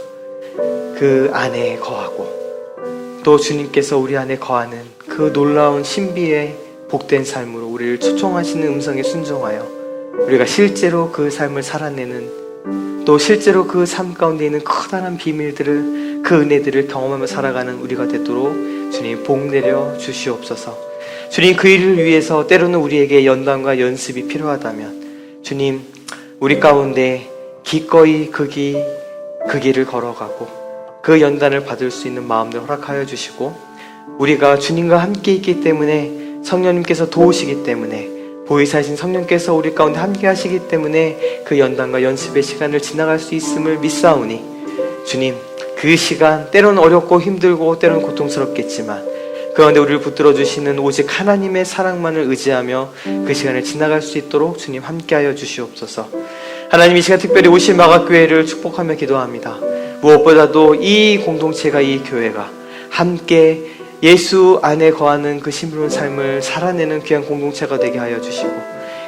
그 안에 거하고 또 주님께서 우리 안에 거하는 그 놀라운 신비의 복된 삶으로 우리를 초청하시는 음성에 순종하여 우리가 실제로 그 삶을 살아내는, 또 실제로 그 삶 가운데 있는 커다란 비밀들을, 그 은혜들을 경험하며 살아가는 우리가 되도록 주님 복 내려 주시옵소서. 주님, 그 일을 위해서 때로는 우리에게 연단과 연습이 필요하다면 주님, 우리 가운데 기꺼이 그 길을 걸어가고 그 연단을 받을 수 있는 마음을 허락하여 주시고, 우리가 주님과 함께 있기 때문에, 성령님께서 도우시기 때문에, 보혜사이신 성령께서 우리 가운데 함께 하시기 때문에 그 연단과 연습의 시간을 지나갈 수 있음을 믿사오니, 주님, 그 시간 때로는 어렵고 힘들고 때로는 고통스럽겠지만 그 가운데 우리를 붙들어 주시는 오직 하나님의 사랑만을 의지하며 그 시간을 지나갈 수 있도록 주님 함께하여 주시옵소서. 하나님, 이 시간 특별히 오실마가교회를 축복하며 기도합니다. 무엇보다도 이 공동체가, 이 교회가 함께 예수 안에 거하는 그 신비로운 삶을 살아내는 귀한 공동체가 되게 하여 주시고,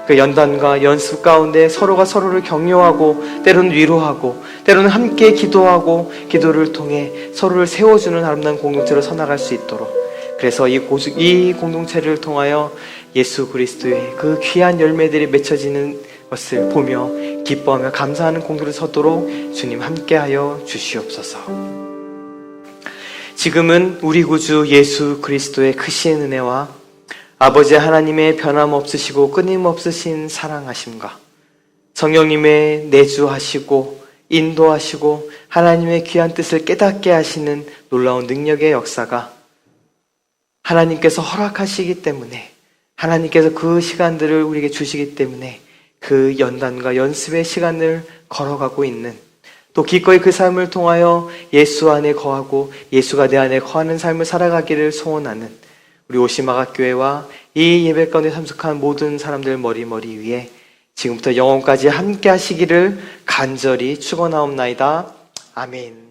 그 연단과 연습 가운데 서로가 서로를 격려하고 때로는 위로하고 때로는 함께 기도하고 기도를 통해 서로를 세워주는 아름다운 공동체로 서나갈 수 있도록, 그래서 이 공동체를 통하여 예수 그리스도의 그 귀한 열매들이 맺혀지는 것을 보며 기뻐하며 감사하는 공동체로 서도록 주님 함께하여 주시옵소서. 지금은 우리 구주 예수 그리스도의 크신 은혜와 아버지 하나님의 변함없으시고 끊임없으신 사랑하심과 성령님의 내주하시고 인도하시고 하나님의 귀한 뜻을 깨닫게 하시는 놀라운 능력의 역사가 하나님께서 허락하시기 때문에, 하나님께서 그 시간들을 우리에게 주시기 때문에 그 연단과 연습의 시간을 걸어가고 있는, 또 기꺼이 그 삶을 통하여 예수 안에 거하고 예수가 내 안에 거하는 삶을 살아가기를 소원하는 우리 오시마가 교회와 이 예배 가운데 참석한 모든 사람들 머리 위에 지금부터 영원까지 함께 하시기를 간절히 축원하옵나이다. 아멘.